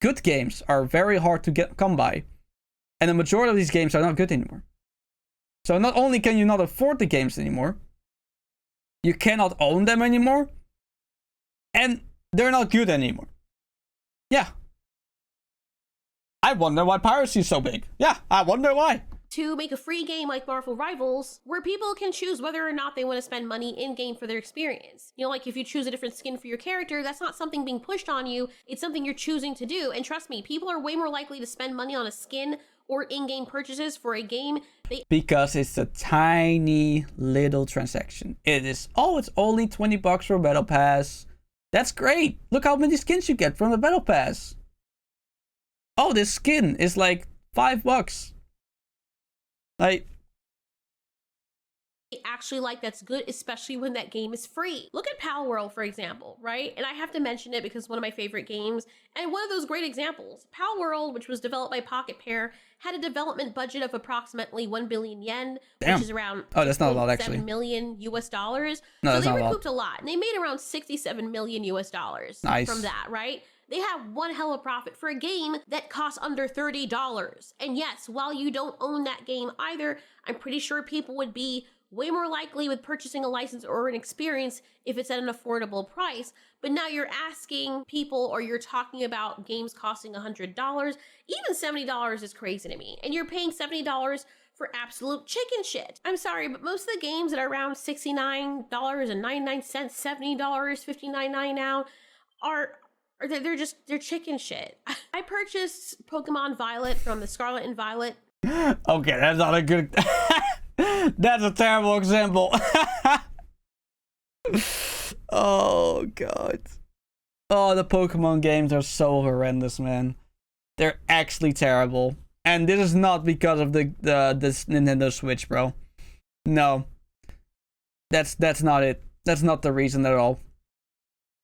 good games are very hard to come by. And the majority of these games are not good anymore. So not only can you not afford the games anymore, you cannot own them anymore, and they're not good anymore. Yeah. I wonder why piracy is so big. Yeah, I wonder why. To make a free game like Marvel Rivals, where people can choose whether or not they want to spend money in-game for their experience. You know, like if you choose a different skin for your character, that's not something being pushed on you, it's something you're choosing to do. And trust me, people are way more likely to spend money on a skin or in-game purchases for a game because it's a tiny little transaction. It's only $20 for a battle pass. That's great. Look how many skins you get from the battle pass. Oh, this skin is like $5. Like, actually like that's good, especially when that game is free. Look at Pal World, for example, right? And I have to mention it because it's one of my favorite games, and one of those great examples. Pal World, which was developed by Pocket Pair, had a development budget of approximately 1 billion yen, damn. which is around that's not a lot, actually. $7 million US. No, so they recouped a lot, and they made around $67 million US nice. from that, right? They have one hell of a profit for a game that costs under $30. And yes, while you don't own that game either, I'm pretty sure people would be way more likely with purchasing a license or an experience if it's at an affordable price. But now you're asking people, or you're talking about games costing $100. Even $70 is crazy to me. And you're paying $70 for absolute chicken shit. I'm sorry, but most of the games that are around $69.99, $70, $59.99 now they're chicken shit. I purchased Pokemon Violet from the Scarlet and Violet. Okay, that's not a good... That's a terrible example. Oh, God. Oh, the Pokemon games are so horrendous, man. They're actually terrible. And this is not because of this Nintendo Switch, bro. No. That's not it. That's not the reason at all.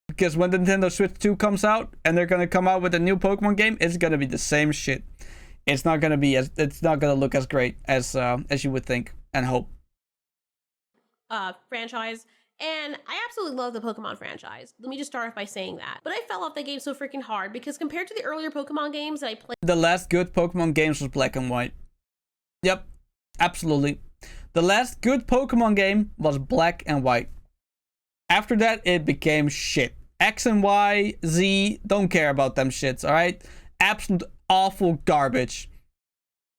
Because when the Nintendo Switch 2 comes out and they're gonna come out with a new Pokemon game, it's gonna be the same shit. It's not gonna look as great as you would think and hope. Franchise. And I absolutely love the Pokemon franchise. Let me just start off by saying that. But I fell off that game so freaking hard because compared to the earlier Pokemon games that I played, the last good Pokemon games was Black and White. Yep, absolutely. The last good Pokemon game was Black and White. After that, it became shit. X and Y, Z, don't care about them shits, alright? Absolute awful garbage.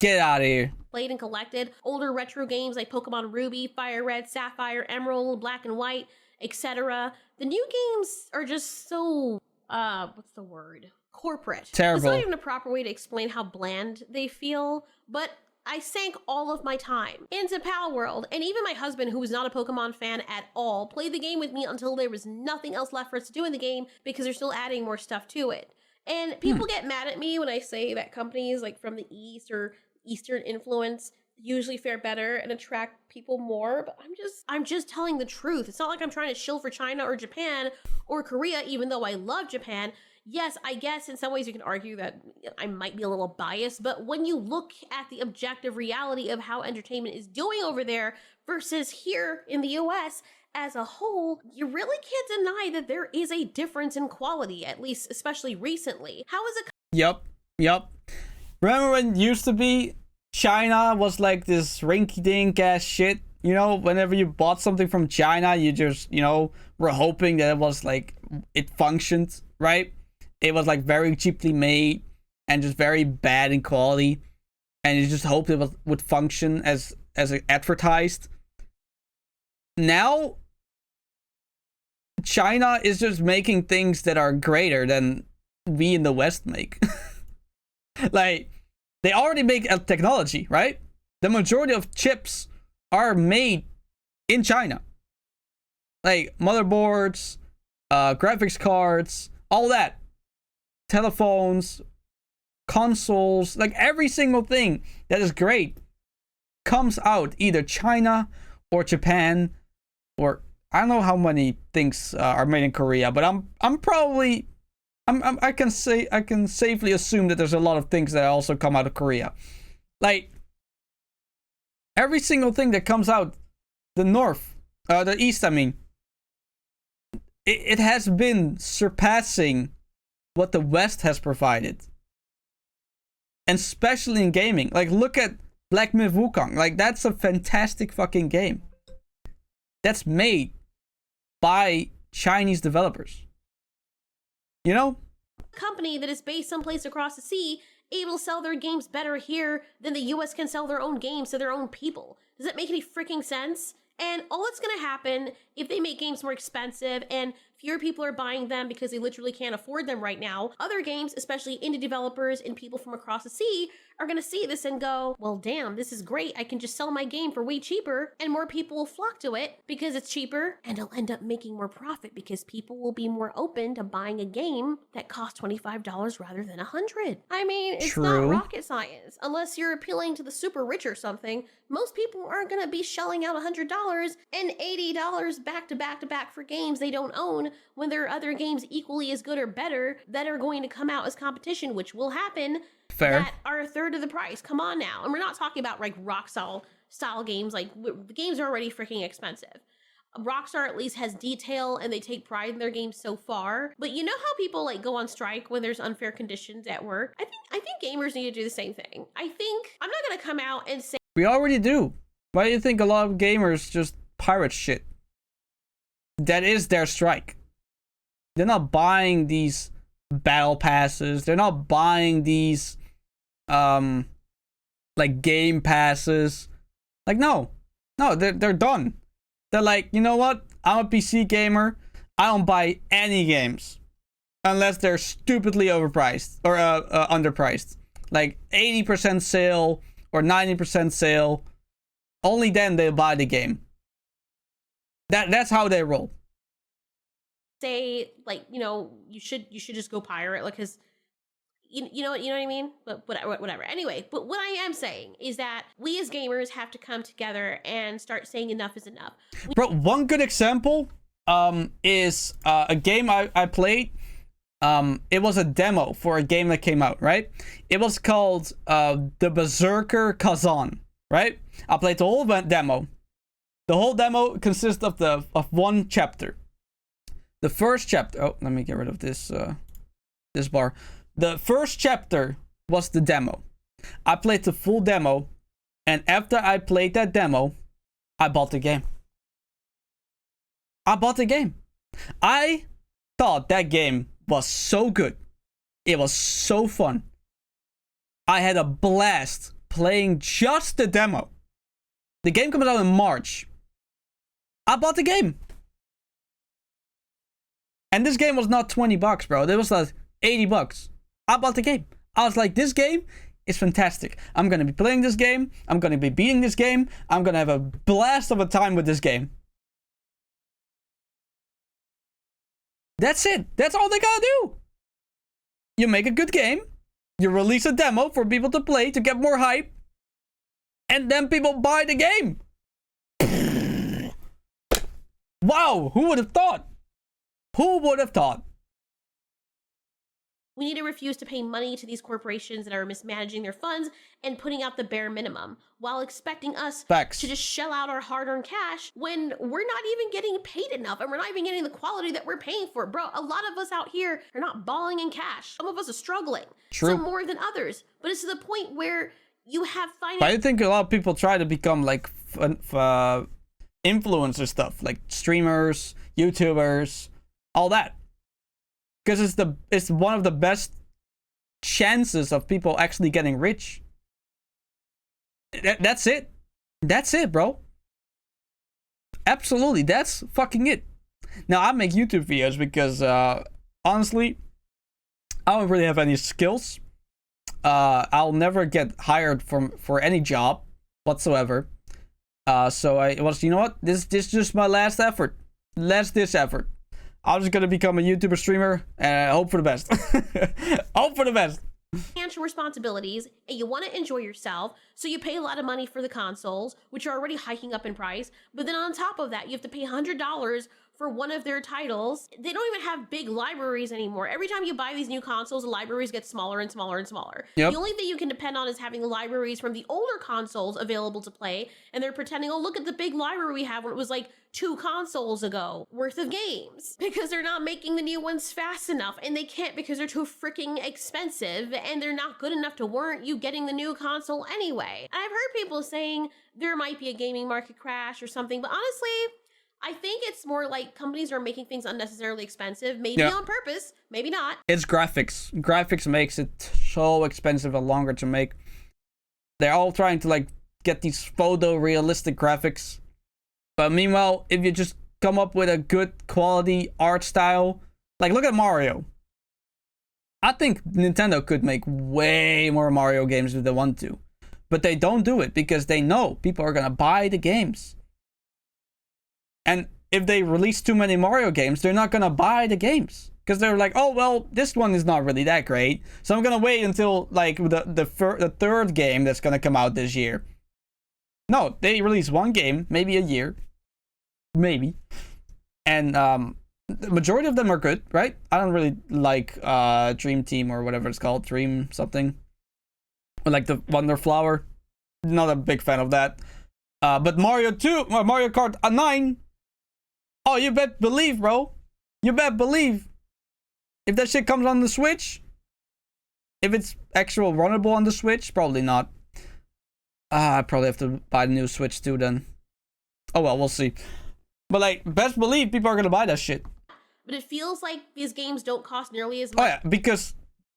Get out of here. Played and collected older retro games like Pokemon Ruby, Fire Red, Sapphire, Emerald, Black and White, etc. The new games are just so, what's the word? corporate. Terrible. It's not even a proper way to explain how bland they feel, but I sank all of my time into Pal World, and even my husband, who was not a Pokemon fan at all, played the game with me until there was nothing else left for us to do in the game because they're still adding more stuff to it. And people get mad at me when I say that companies like from the East or Eastern influence usually fare better and attract people more, but I'm just telling the truth. It's not like I'm trying to shill for China or Japan or Korea, even though I love Japan. Yes, I guess in some ways you can argue that I might be a little biased, but when you look at the objective reality of how entertainment is doing over there versus here in the US as a whole, you really can't deny that there is a difference in quality, at least especially recently. How is a Yep. Remember when it used to be China was like this rinky-dink ass shit? You know, whenever you bought something from China, you just, were hoping that it was like, it functioned, right? It was like very cheaply made and just very bad in quality. And you just hoped it would function as advertised. Now, China is just making things that are greater than we in the West make. Like, they already make a technology, right? The majority of chips are made in China. Like, motherboards, graphics cards, all that. Telephones, consoles, like every single thing that is great comes out either China or Japan, or I don't know how many things are made in Korea, but I can safely assume that there's a lot of things that also come out of Korea. Like every single thing that comes out the East, I mean, it has been surpassing what the West has provided. And especially in gaming. Like, look at Black Myth Wukong. Like, that's a fantastic fucking game. That's made by Chinese developers. You know? company that is based someplace across the sea able to sell their games better here than the US can sell their own games to their own people? Does that make any freaking sense? And all that's going to happen if they make games more expensive and fewer people are buying them because they literally can't afford them right now, other games, especially indie developers and people from across the sea, are going to see this and go, well, damn, this is great. I can just sell my game for way cheaper, and more people will flock to it because it's cheaper, and it'll end up making more profit because people will be more open to buying a game that costs $25 rather than $100. I mean, it's not rocket science. Unless you're appealing to the super rich or something, most people aren't going to be shelling out $100 and $80 back to back to back for games they don't own when there are other games equally as good or better that are going to come out as competition, which will happen. Fair. That are a third of the price. Come on now. And we're not talking about like Rockstar style games. Like the games are already freaking expensive. Rockstar at least has detail and they take pride in their games so far. But you know how people like go on strike when there's unfair conditions at work? I think gamers need to do the same thing. I think I'm not gonna come out and say we already do. Why do you think a lot of gamers just pirate shit? That is their strike. They're not buying these battle passes. They're not buying these like game passes. Like no, they're done. They're like, you know what? I'm a PC gamer. I don't buy any games unless they're stupidly overpriced or underpriced. Like 80% sale or 90% sale. Only then they'll buy the game. That's how they roll. Say like, you know, you should just go pirate, like, cause you know what I mean? But whatever. Anyway, but what I am saying is that we as gamers have to come together and start saying enough is enough. Bro, one good example is a game I played. It was a demo for a game that came out, right? It was called The Berserker Kazan, right? I played the whole demo. The whole demo consists of one chapter. The first chapter. Oh, let me get rid of this this bar. The first chapter was the demo. I played the full demo, and after I played that demo, I bought the game. I thought that game was so good. It was so fun. I had a blast playing just the demo. The game comes out in March. I bought the game. And this game was not $20, bro. It was like $80. I bought the game. I was like, this game is fantastic. I'm gonna be playing this game. I'm gonna be beating this game. I'm gonna have a blast of a time with this game. That's it. That's all they gotta do. You make a good game. You release a demo for people to play to get more hype. And then people buy the game. Wow, who would have thought? Who would have thought? We need to refuse to pay money to these corporations that are mismanaging their funds and putting out the bare minimum while expecting us Facts. to just shell out our hard-earned cash when we're not even getting paid enough and we're not even getting the quality that we're paying for. Bro, a lot of us out here are not balling in cash. Some of us are struggling. True. Some more than others. But it's to the point where you have But I finance. think a lot of people try to become like influencer stuff, like streamers, YouTubers, all that. Because it's one of the best chances of people actually getting rich. That's it. That's it, bro. Absolutely, that's fucking it. Now, I make YouTube videos because, honestly, I don't really have any skills. I'll never get hired for any job whatsoever. So I was, you know what? This is just my last effort. Last effort. I'm just gonna become a YouTuber streamer and hope for the best. Hope for the best. Financial responsibilities and you want to enjoy yourself, so you pay a lot of money for the consoles, which are already hiking up in price. But then on top of that, you have to pay $100 for one of their titles. They don't even have big libraries anymore. Every time you buy these new consoles, the libraries get smaller and smaller and smaller. Yep. The only thing you can depend on is having the libraries from the older consoles available to play, and they're pretending, oh, look at the big library we have when it was like 2 consoles ago worth of games, because they're not making the new ones fast enough, and they can't because they're too freaking expensive, and they're not good enough to warrant you getting the new console anyway. And I've heard people saying there might be a gaming market crash or something, but honestly, I think it's more like companies are making things unnecessarily expensive, maybe on purpose, maybe not. It's graphics. Graphics makes it so expensive and longer to make. They're all trying to like get these photorealistic graphics. But meanwhile, if you just come up with a good quality art style, like look at Mario. I think Nintendo could make way more Mario games if they want to. But they don't do it because they know people are gonna buy the games. And if they release too many Mario games, they're not gonna buy the games. Because they're like, oh, well, this one is not really that great. So I'm gonna wait until like the third game that's gonna come out this year. No, they release one game, maybe a year. Maybe. And the majority of them are good, right? I don't really like Dream Team or whatever it's called. Dream something. Or like the Wonder Flower. Not a big fan of that. But Mario Kart 9. Oh, you bet believe, bro. You bet believe. If that shit comes on the Switch. If it's actual runnable on the Switch, probably not. I probably have to buy the new Switch too then. Oh well, we'll see. But like, best believe people are gonna buy that shit. But it feels like these games don't cost nearly as much. Oh yeah, because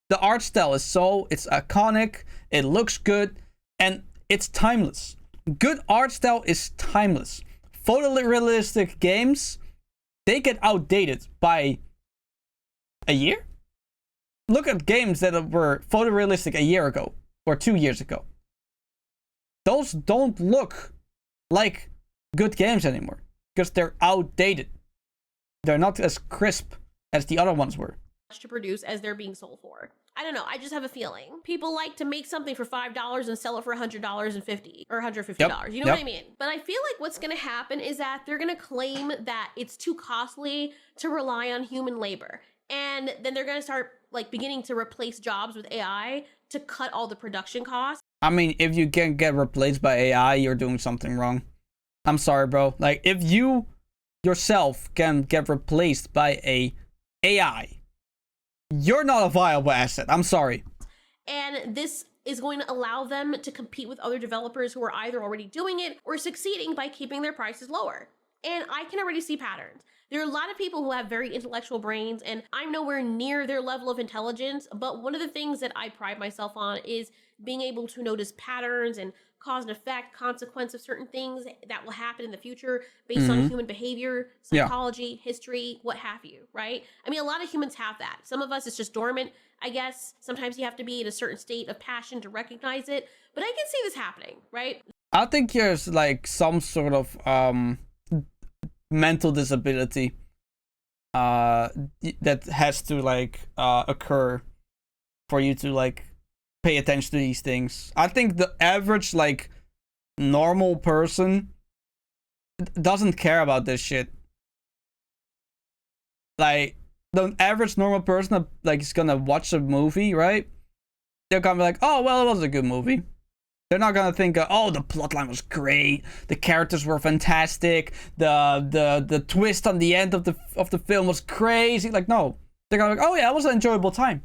the art style is it's iconic, it looks good, and it's timeless. Good art style is timeless. Photorealistic games, they get outdated by a year? Look at games that were photorealistic a year ago, or 2 years ago. Those don't look like good games anymore, because they're outdated. They're not as crisp as the other ones were. To produce as they're being sold for. I don't know. I just have a feeling people like to make something for $5 and sell it for $100.50 or $150. Yep. You know what I mean? But I feel like what's going to happen is that they're going to claim that it's too costly to rely on human labor. And then they're going to start like beginning to replace jobs with AI to cut all the production costs. I mean, if you can get replaced by AI, you're doing something wrong. I'm sorry, bro. Like, if you yourself can get replaced by a AI, you're not a viable asset. I'm sorry. And this is going to allow them to compete with other developers who are either already doing it or succeeding by keeping their prices lower. And I can already see patterns. There are a lot of people who have very intellectual brains, and I'm nowhere near their level of intelligence. But one of the things that I pride myself on is being able to notice patterns and cause and effect, consequence of certain things that will happen in the future based on human behavior, psychology, history, what have you, right? I mean, a lot of humans have that. Some of us, it's just dormant, I guess. Sometimes you have to be in a certain state of passion to recognize it. But I can see this happening, right? I think there's like some sort of mental disability that has to like occur for you to like pay attention to these things. I think the average like normal person doesn't care about this shit. Like the average normal person like is gonna watch a movie, right? They're gonna be like, oh well, it was a good movie. They're not gonna think, oh, the plotline was great, the characters were fantastic, the twist on the end of the film was crazy. Like, no, they're gonna be like, oh yeah, it was an enjoyable time.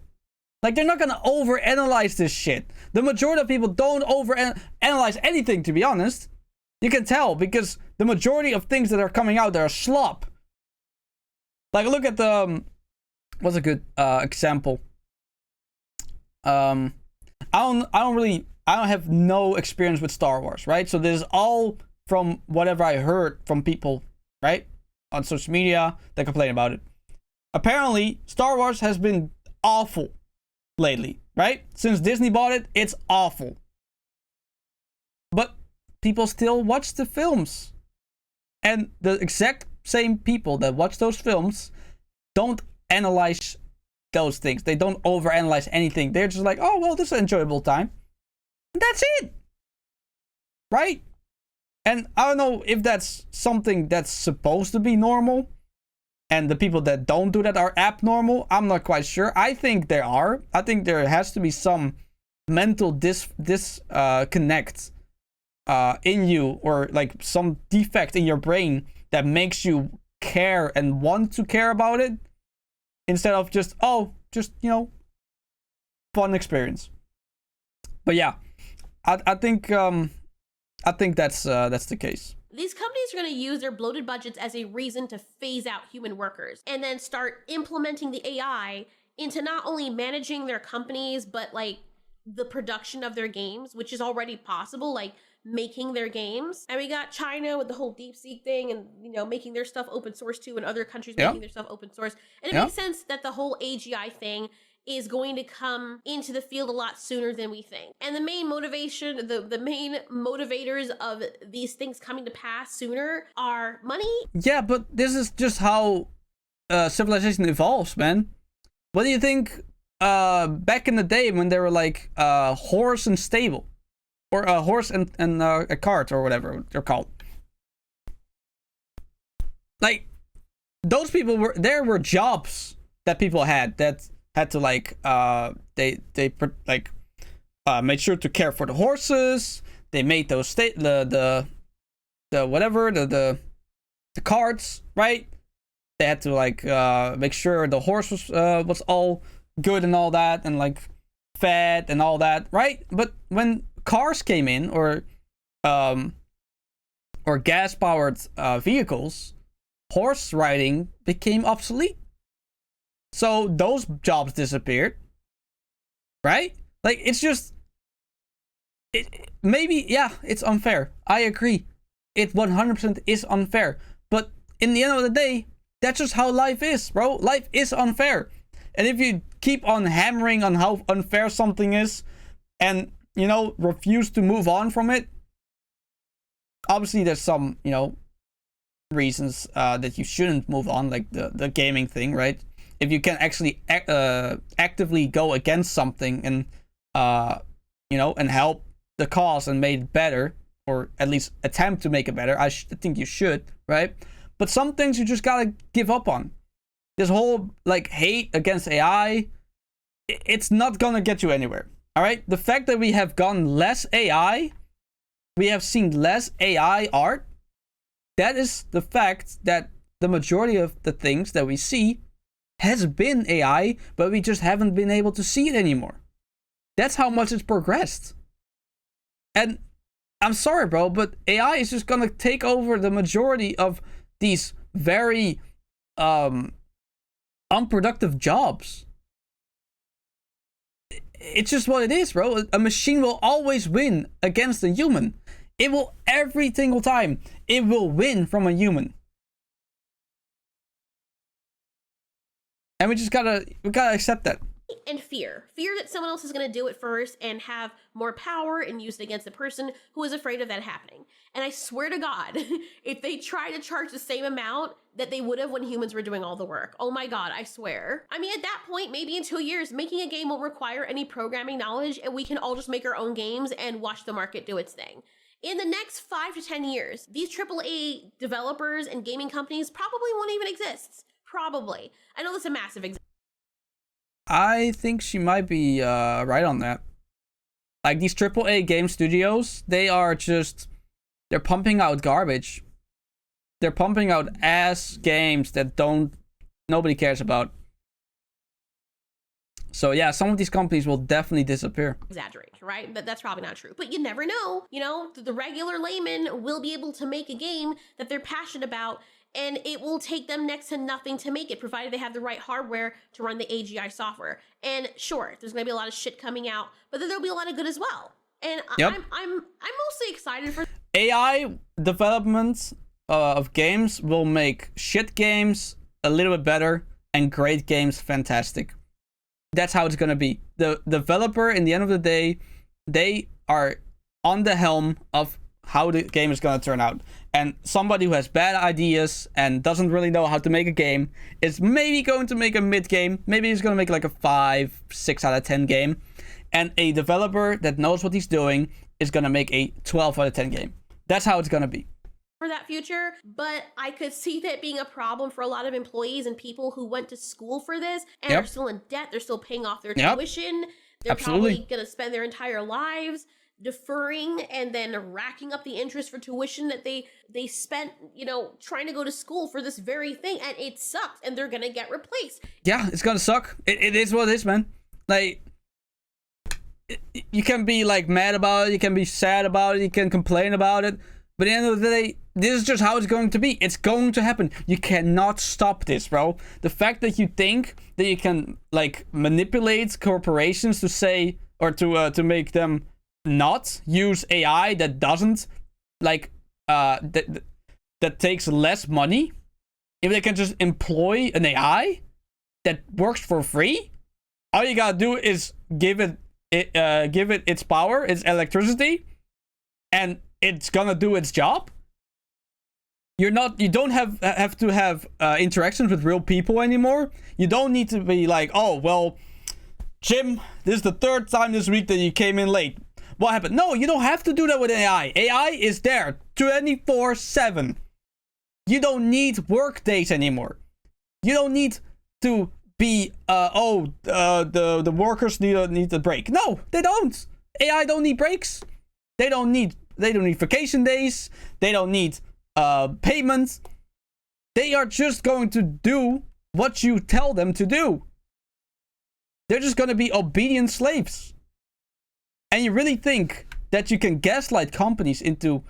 Like, they're not gonna overanalyze this shit. The majority of people don't overanalyze anything, to be honest. You can tell because the majority of things that are coming out there are slop. Like, look at the what's a good example? I have no experience with Star Wars, right? So this is all from whatever I heard from people, right? On social media that complain about it. Apparently, Star Wars has been awful lately, right? Since Disney bought it, it's awful. But people still watch the films. And the exact same people that watch those films don't analyze those things. They don't overanalyze anything. They're just like, oh, well, this is an enjoyable time. And that's it. Right? And I don't know if that's something that's supposed to be normal. And the people that don't do that are abnormal. I'm not quite sure. I think there are. I think there has to be some mental disconnect in you, or like some defect in your brain that makes you care and want to care about it instead of just fun experience. But yeah, I think that's the case. These companies are going to use their bloated budgets as a reason to phase out human workers and then start implementing the AI into not only managing their companies, but like the production of their games, which is already possible, like making their games. And we got China with the whole DeepSeek thing and, making their stuff open source too, and other countries making their stuff open source. And it makes sense that the whole AGI thing is going to come into the field a lot sooner than we think. And the main motivation, the main motivators of these things coming to pass sooner are money. Yeah, but this is just how civilization evolves, man. What do you think back in the day when there were like horse and stable? Or a horse and a cart or whatever they're called. Like, those people were jobs that people had that had to like made sure to care for the horses. They made those the carts, right? They had to like make sure the horse was all good and all that, and like fed and all that, right? But when cars came in, or gas powered vehicles, horse riding became obsolete. So those jobs disappeared, right? Like, it's just, it's unfair. I agree. It 100% is unfair. But in the end of the day, that's just how life is, bro. Life is unfair. And if you keep on hammering on how unfair something is and, refuse to move on from it, obviously there's some, reasons that you shouldn't move on, like the gaming thing, right? If you can actually actively go against something and and help the cause and make it better, or at least attempt to make it better, I think you should, right? But some things you just gotta give up on. This whole like hate against AI, it's not gonna get you anywhere. All right, the fact that we have gone less AI, we have seen less AI art, that is the fact that the majority of the things that we see has been AI, but we just haven't been able to see it anymore. That's how much it's progressed. And I'm sorry, bro, but AI is just gonna take over the majority of these very unproductive jobs. It's just what it is, bro. A machine will always win against a human. It will every single time. It will win from a human. And we gotta accept that. And fear that someone else is going to do it first and have more power and use it against the person who is afraid of that happening. And I swear to God, if they try to charge the same amount that they would have when humans were doing all the work, oh my God, I swear. I mean, at that point, maybe in 2 years, making a game won't require any programming knowledge and we can all just make our own games and watch the market do its thing. In the next 5 to 10 years, these AAA developers and gaming companies probably won't even exist. Probably. I know that's a massive example. I think she might be right on that. Like these AAA game studios, they're pumping out garbage. They're pumping out ass games that nobody cares about. So yeah, some of these companies will definitely disappear. Exaggerate, right? That's probably not true. But you never know. You know, the regular layman will be able to make a game that they're passionate about, and it will take them next to nothing to make it, provided they have the right hardware to run the AGI software. And sure, there's gonna be a lot of shit coming out, but then there'll be a lot of good as well. And yep. I'm mostly excited for AI development of games will make shit games a little bit better and great games fantastic. That's how it's gonna be. The developer, in the end of the day, they are on the helm of how the game is gonna turn out. And somebody who has bad ideas and doesn't really know how to make a game is maybe going to make a mid game. Maybe he's going to make like a 5, 6 out of 10 game. And a developer that knows what he's doing is going to make a 12 out of 10 game. That's how it's going to be. For that future, but I could see that being a problem for a lot of employees and people who went to school for this and are still in debt. They're still paying off their tuition. They're probably going to spend their entire lives deferring and then racking up the interest for tuition that they spent, you know, trying to go to school for this very thing, and it sucks, and they're gonna get replaced. Yeah, it's gonna suck. It is what it is, man. Like, you can be like mad about it, you can be sad about it, you can complain about it, but at the end of the day, this is just how it's going to be. It's going to happen. You cannot stop this, bro. The fact that you think that you can like manipulate corporations to say, or to make them not use AI that doesn't like that takes less money, if they can just employ an AI that works for free, all you gotta do is give it its power, its electricity, and it's gonna do its job. You don't have to have interactions with real people anymore. You don't need to be like, oh well, Jim, this is the 3rd time this week that you came in late. What happened? No, you don't have to do that with AI. AI is there 24/7. You don't need work days anymore. You don't need to be the workers need a break. No, they don't. AI don't need breaks. They don't need vacation days. They don't need payments. They are just going to do what you tell them to do. They're just going to be obedient slaves. And you really think that you can gaslight companies into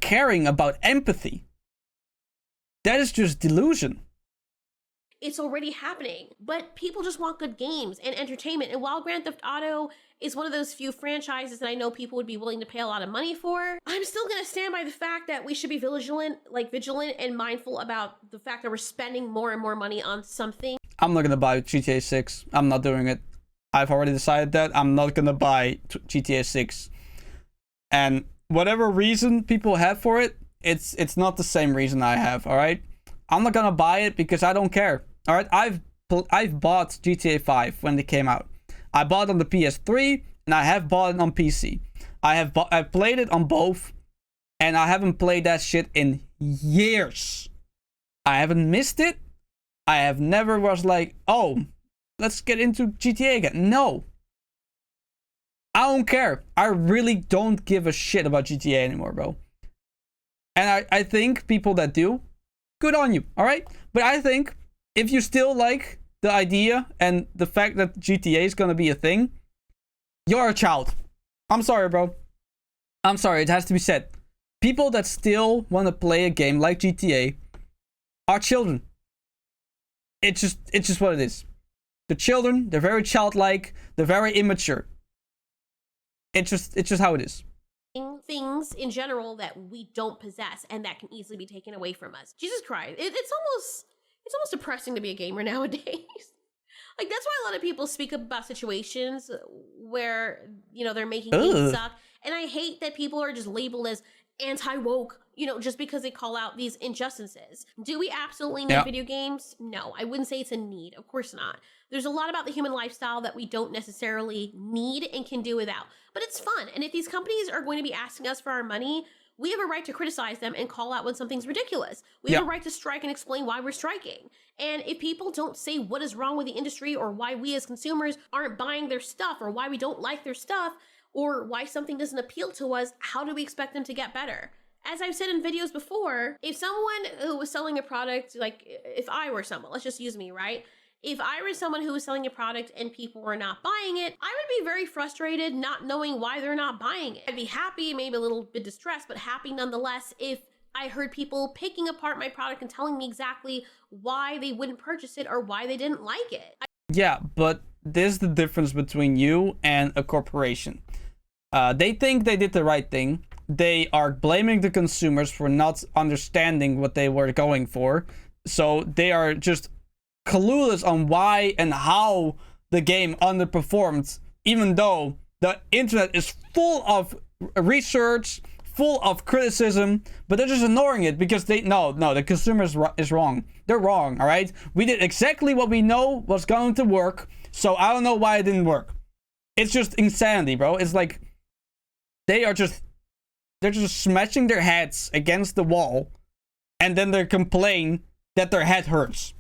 caring about empathy? That is just delusion. It's already happening, but people just want good games and entertainment. And while Grand Theft Auto is one of those few franchises that I know people would be willing to pay a lot of money for, I'm still gonna stand by the fact that we should be vigilant and mindful about the fact that we're spending more and more money on something. I'm not gonna buy GTA 6. I'm not doing it. I've already decided that I'm not gonna buy GTA 6. And whatever reason people have for it, it's not the same reason I have, alright? I'm not gonna buy it because I don't care. Alright, I've bought GTA 5 when it came out. I bought it on the PS3 and I have bought it on PC. I've played it on both, and I haven't played that shit in years. I haven't missed it. I have never was like, oh, let's get into GTA again. No. I don't care. I really don't give a shit about GTA anymore, bro. And I think people that do, good on you, alright? But I think if you still like the idea and the fact that GTA is gonna be a thing, you're a child. I'm sorry, bro. I'm sorry, it has to be said. People that still want to play a game like GTA are children. It's just what it is. The children, they're very childlike, they're very immature. It's just how it is. Things in general that we don't possess and that can easily be taken away from us. Jesus Christ, it's almost depressing to be a gamer nowadays. Like, that's why a lot of people speak about situations where, you know, they're making games suck. And I hate that people are just labeled as anti-woke, you know, just because they call out these injustices. Do we absolutely need video games? No, I wouldn't say it's a need. Of course not. There's a lot about the human lifestyle that we don't necessarily need and can do without. But it's fun. And if these companies are going to be asking us for our money, we have a right to criticize them and call out when something's ridiculous. We have a right to strike and explain why we're striking. And if people don't say what is wrong with the industry or why we as consumers aren't buying their stuff or why we don't like their stuff or why something doesn't appeal to us, how do we expect them to get better? As I've said in videos before, if someone who was selling a product, like if I were someone, let's just use me, right? If I were someone who was selling a product and people were not buying it, I would be very frustrated not knowing why they're not buying it. I'd be happy, maybe a little bit distressed, but happy nonetheless if I heard people picking apart my product and telling me exactly why they wouldn't purchase it or why they didn't like it. Yeah, but there's the difference between you and a corporation. They think they did the right thing. They are blaming the consumers for not understanding what they were going for. So they are just clueless on why and how the game underperformed, even though the internet is full of research, full of criticism, but they're just ignoring it because they no, the consumer is wrong. They're wrong, all right? We did exactly what we know was going to work, so I don't know why it didn't work. It's just insanity, bro. It's like they're just smashing their heads against the wall, and then they complain that their head hurts.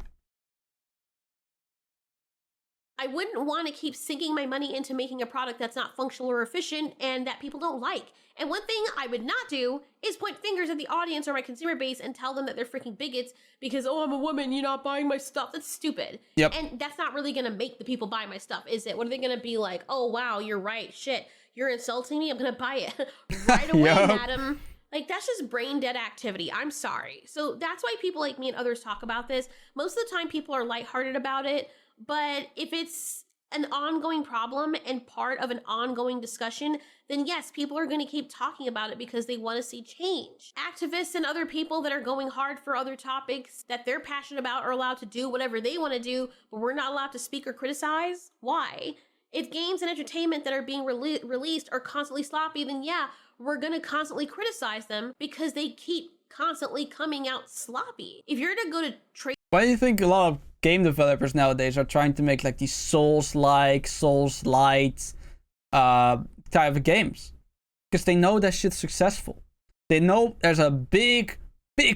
I wouldn't want to keep sinking my money into making a product that's not functional or efficient and that people don't like. And one thing I would not do is point fingers at the audience or my consumer base and tell them that they're freaking bigots because, oh, I'm a woman, you're not buying my stuff. That's stupid. Yep. And that's not really going to make the people buy my stuff, is it? What are they going to be like? Oh, wow, you're right. Shit, you're insulting me. I'm going to buy it right away, madam. Like, that's just brain dead activity. I'm sorry. So that's why people like me and others talk about this. Most of the time, people are lighthearted about it. But if it's an ongoing problem and part of an ongoing discussion, then yes, people are going to keep talking about it because they want to see change. Activists and other people that are going hard for other topics that they're passionate about are allowed to do whatever they want to do, but we're not allowed to speak or criticize. Why? If games and entertainment that are being released are constantly sloppy, then yeah, we're going to constantly criticize them because they keep constantly coming out sloppy. If you're to go to trade... Why do you think a lot of game developers nowadays are trying to make like these Souls-like, Souls-light type of games? Because they know that shit's successful. They know there's a big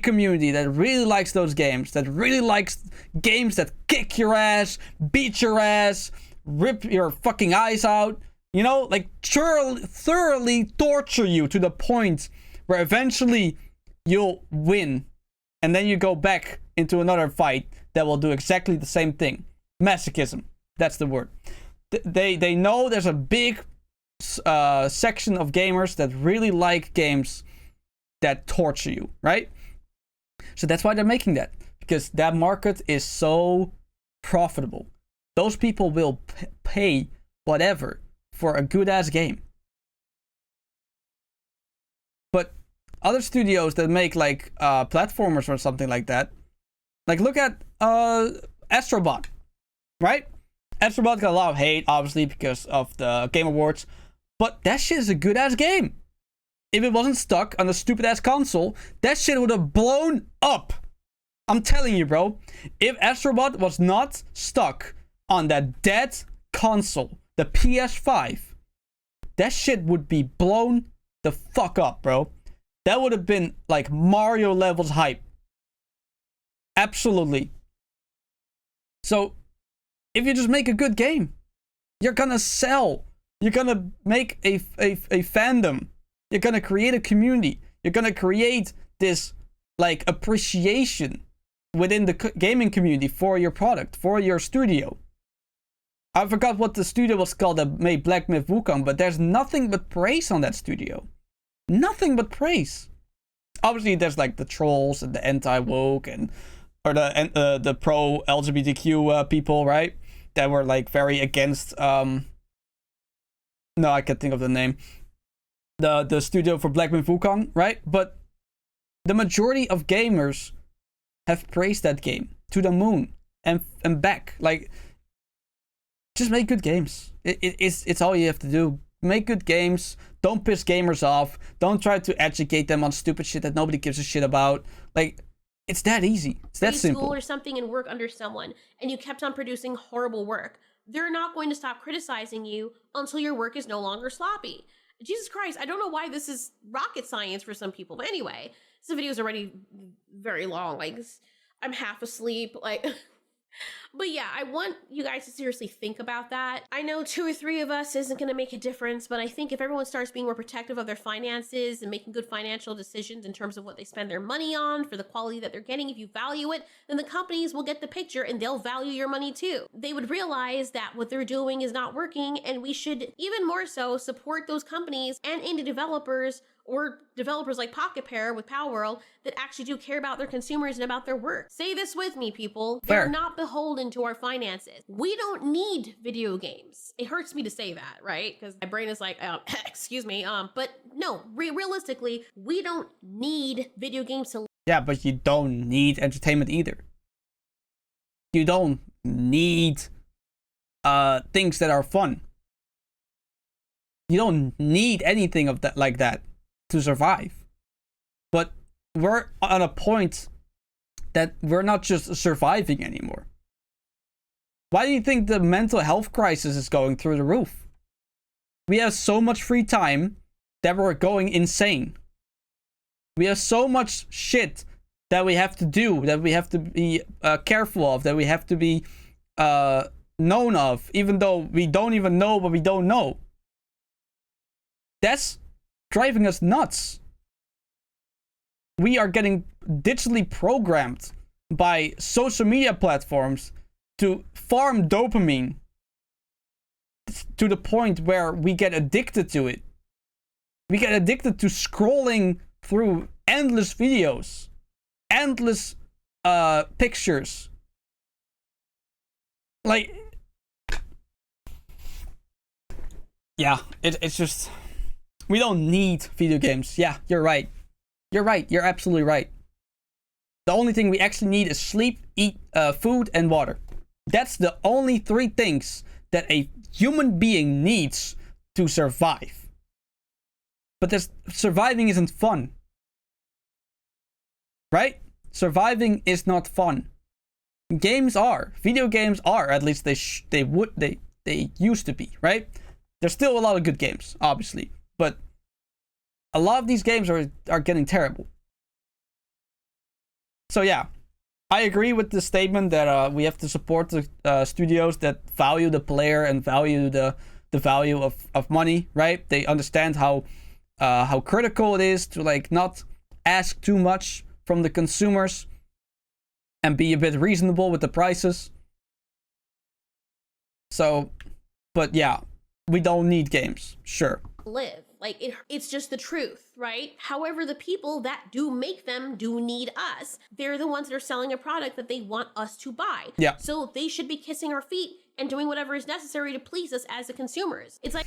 community that really likes those games, that really likes games that kick your ass, beat your ass, rip your fucking eyes out, you know, like thoroughly torture you to the point where eventually you'll win. And then you go back into another fight that will do exactly the same thing. Masochism. That's the word. They know there's a big section of gamers that really like games that torture you, right? So that's why they're making that. Because that market is so profitable. Those people will pay whatever for a good-ass game. But other studios that make like platformers or something like that, like look at Astrobot, right? Astrobot got a lot of hate, obviously, because of the Game Awards, but that shit is a good ass game. If it wasn't stuck on a stupid ass console, that shit would have blown up. I'm telling you, bro. If Astrobot was not stuck on that dead console, the PS5, that shit would be blown the fuck up, bro. That would have been like Mario levels hype. Absolutely. So, if you just make a good game, you're gonna sell. You're gonna make a fandom. You're gonna create a community. You're gonna create this like appreciation within the gaming community for your product, for your studio. I forgot what the studio was called that made Black Myth Wukong, but there's nothing but praise on that studio. Nothing but praise. Obviously, there's like the trolls and the anti-woke and or the pro LGBTQ people, right? That were like very against. No, I can't think of the name. The studio for Black Myth Wukong, right? But the majority of gamers have praised that game to the moon and back. Like, just make good games. It's all you have to do. Make good games. Don't piss gamers off. Don't try to educate them on stupid shit that nobody gives a shit about. Like, it's that easy. It's that simple. School or something and work under someone, and you kept on producing horrible work. They're not going to stop criticizing you until your work is no longer sloppy. Jesus Christ, I don't know why this is rocket science for some people. But anyway, this video is already very long. Like, I'm half asleep. Like, but yeah, I want you guys to seriously think about that. I know 2 or 3 of us isn't going to make a difference, but I think if everyone starts being more protective of their finances and making good financial decisions in terms of what they spend their money on for the quality that they're getting, if you value it, then the companies will get the picture and they'll value your money too. They would realize that what they're doing is not working, and we should even more so support those companies and indie developers or developers like Pocket Pair with Palworld that actually do care about their consumers and about their work. Say this with me, people. Fair. They're not beholden to our finances. We don't need video games. It hurts me to say that, right? Because my brain is like, excuse me. But no, realistically, we don't need video games to. Yeah, but you don't need entertainment either. You don't need things that are fun. You don't need anything of that like that to survive. But we're on a point that we're not just surviving anymore. Why do you think the mental health crisis is going through the roof? We have so much free time that we're going insane. We have so much shit that we have to do, that we have to be careful of, that we have to be known of, even though we don't even know what we don't know. That's driving us nuts. We are getting digitally programmed by social media platforms to farm dopamine to the point where we get addicted to it. We get addicted to scrolling through endless videos, endless pictures. Like, yeah, it's just, we don't need video games. Yeah, you're right. You're right. You're absolutely right. The only thing we actually need is sleep, eat, food, and water. That's the only 3 things that a human being needs to survive. But surviving isn't fun. Right? Surviving is not fun. Games are. Video games are. At least they used to be, right? There's still a lot of good games, obviously. But a lot of these games are getting terrible. So yeah, I agree with the statement that we have to support the studios that value the player and value the value of money, right? They understand how critical it is to like not ask too much from the consumers and be a bit reasonable with the prices. So, but yeah, we don't need games, sure. Live. Like, it's just the truth, right? However, the people that do make them do need us. They're the ones that are selling a product that they want us to buy. Yeah. So they should be kissing our feet and doing whatever is necessary to please us as the consumers. It's like,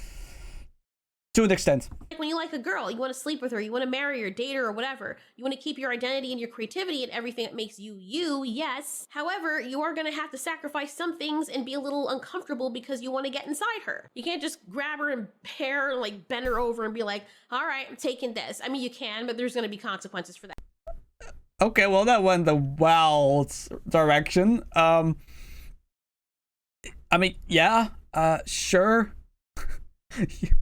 to an extent. like when you like a girl, you want to sleep with her, you want to marry her, date her, or whatever. You want to keep your identity and your creativity and everything that makes you you, yes. However, you are going to have to sacrifice some things and be a little uncomfortable because you want to get inside her. You can't just grab her and pair and like bend her over and be like, all right, I'm taking this. I mean, you can, but there's going to be consequences for that. Okay, well, that went the wild direction. I mean, yeah, sure.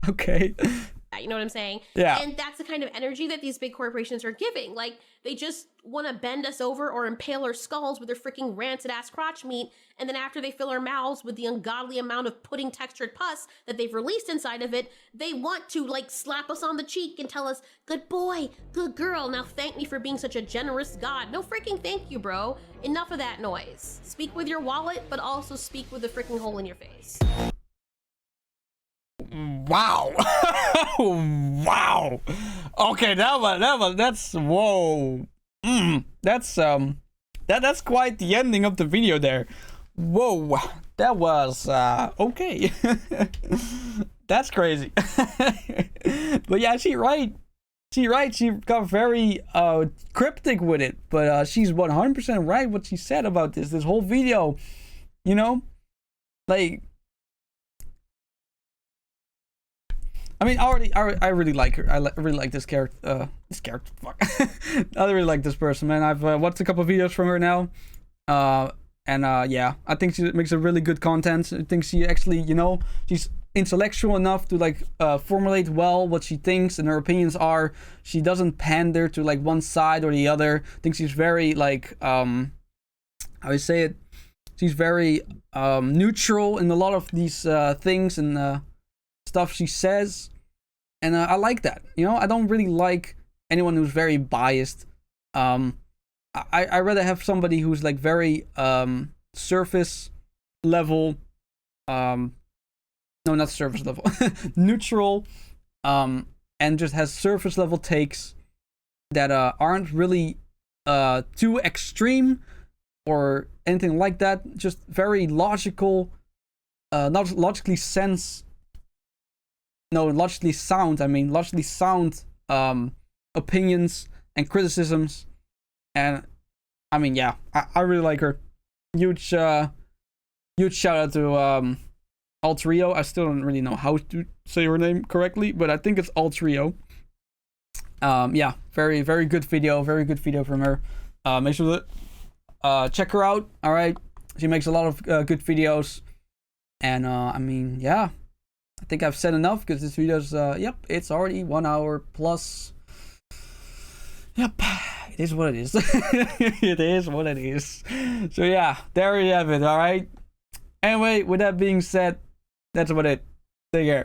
Okay. You know what I'm saying? Yeah. And that's the kind of energy that these big corporations are giving. Like, they just want to bend us over or impale our skulls with their freaking rancid ass crotch meat. And then after they fill our mouths with the ungodly amount of pudding textured pus that they've released inside of it, they want to like slap us on the cheek and tell us, good boy, good girl. Now thank me for being such a generous God. No freaking thank you, bro. Enough of that noise. Speak with your wallet, but also speak with the freaking hole in your face. Wow. Wow. Okay, that's whoa. That's That's quite the ending of the video there. Whoa, that was okay. That's crazy. But yeah, she got very cryptic with it, but she's 100% right what she said about this whole video. You know, like, I mean, I really like her. I really like this character. Fuck. I really like this person, man. I've watched a couple of videos from her now. Yeah, I think she makes a really good content. I think she actually, she's intellectual enough to like formulate well what she thinks and her opinions are. She doesn't pander to like one side or the other. I think she's very like how I say it. She's very neutral in a lot of these things and stuff she says, and I like that. I don't really like anyone who's very biased. I rather have somebody who's like very surface level, no, not surface level, neutral, and just has surface level takes that aren't really too extreme or anything like that. Just very logical, not logically logically sound opinions and criticisms. And I mean, yeah, I really like her. Huge shout out to Altrio. I still don't really know how to say her name correctly, but I think it's Altrio. Yeah, very, very good video. Very good video from her. Make sure to check her out. All right, she makes a lot of good videos. And I mean, yeah, I think I've said enough because this video's yep, it's already 1 hour plus. Yep, it is what it is. It is what it is. So yeah, there you have it. All right. Anyway, with that being said, that's about it. Take care.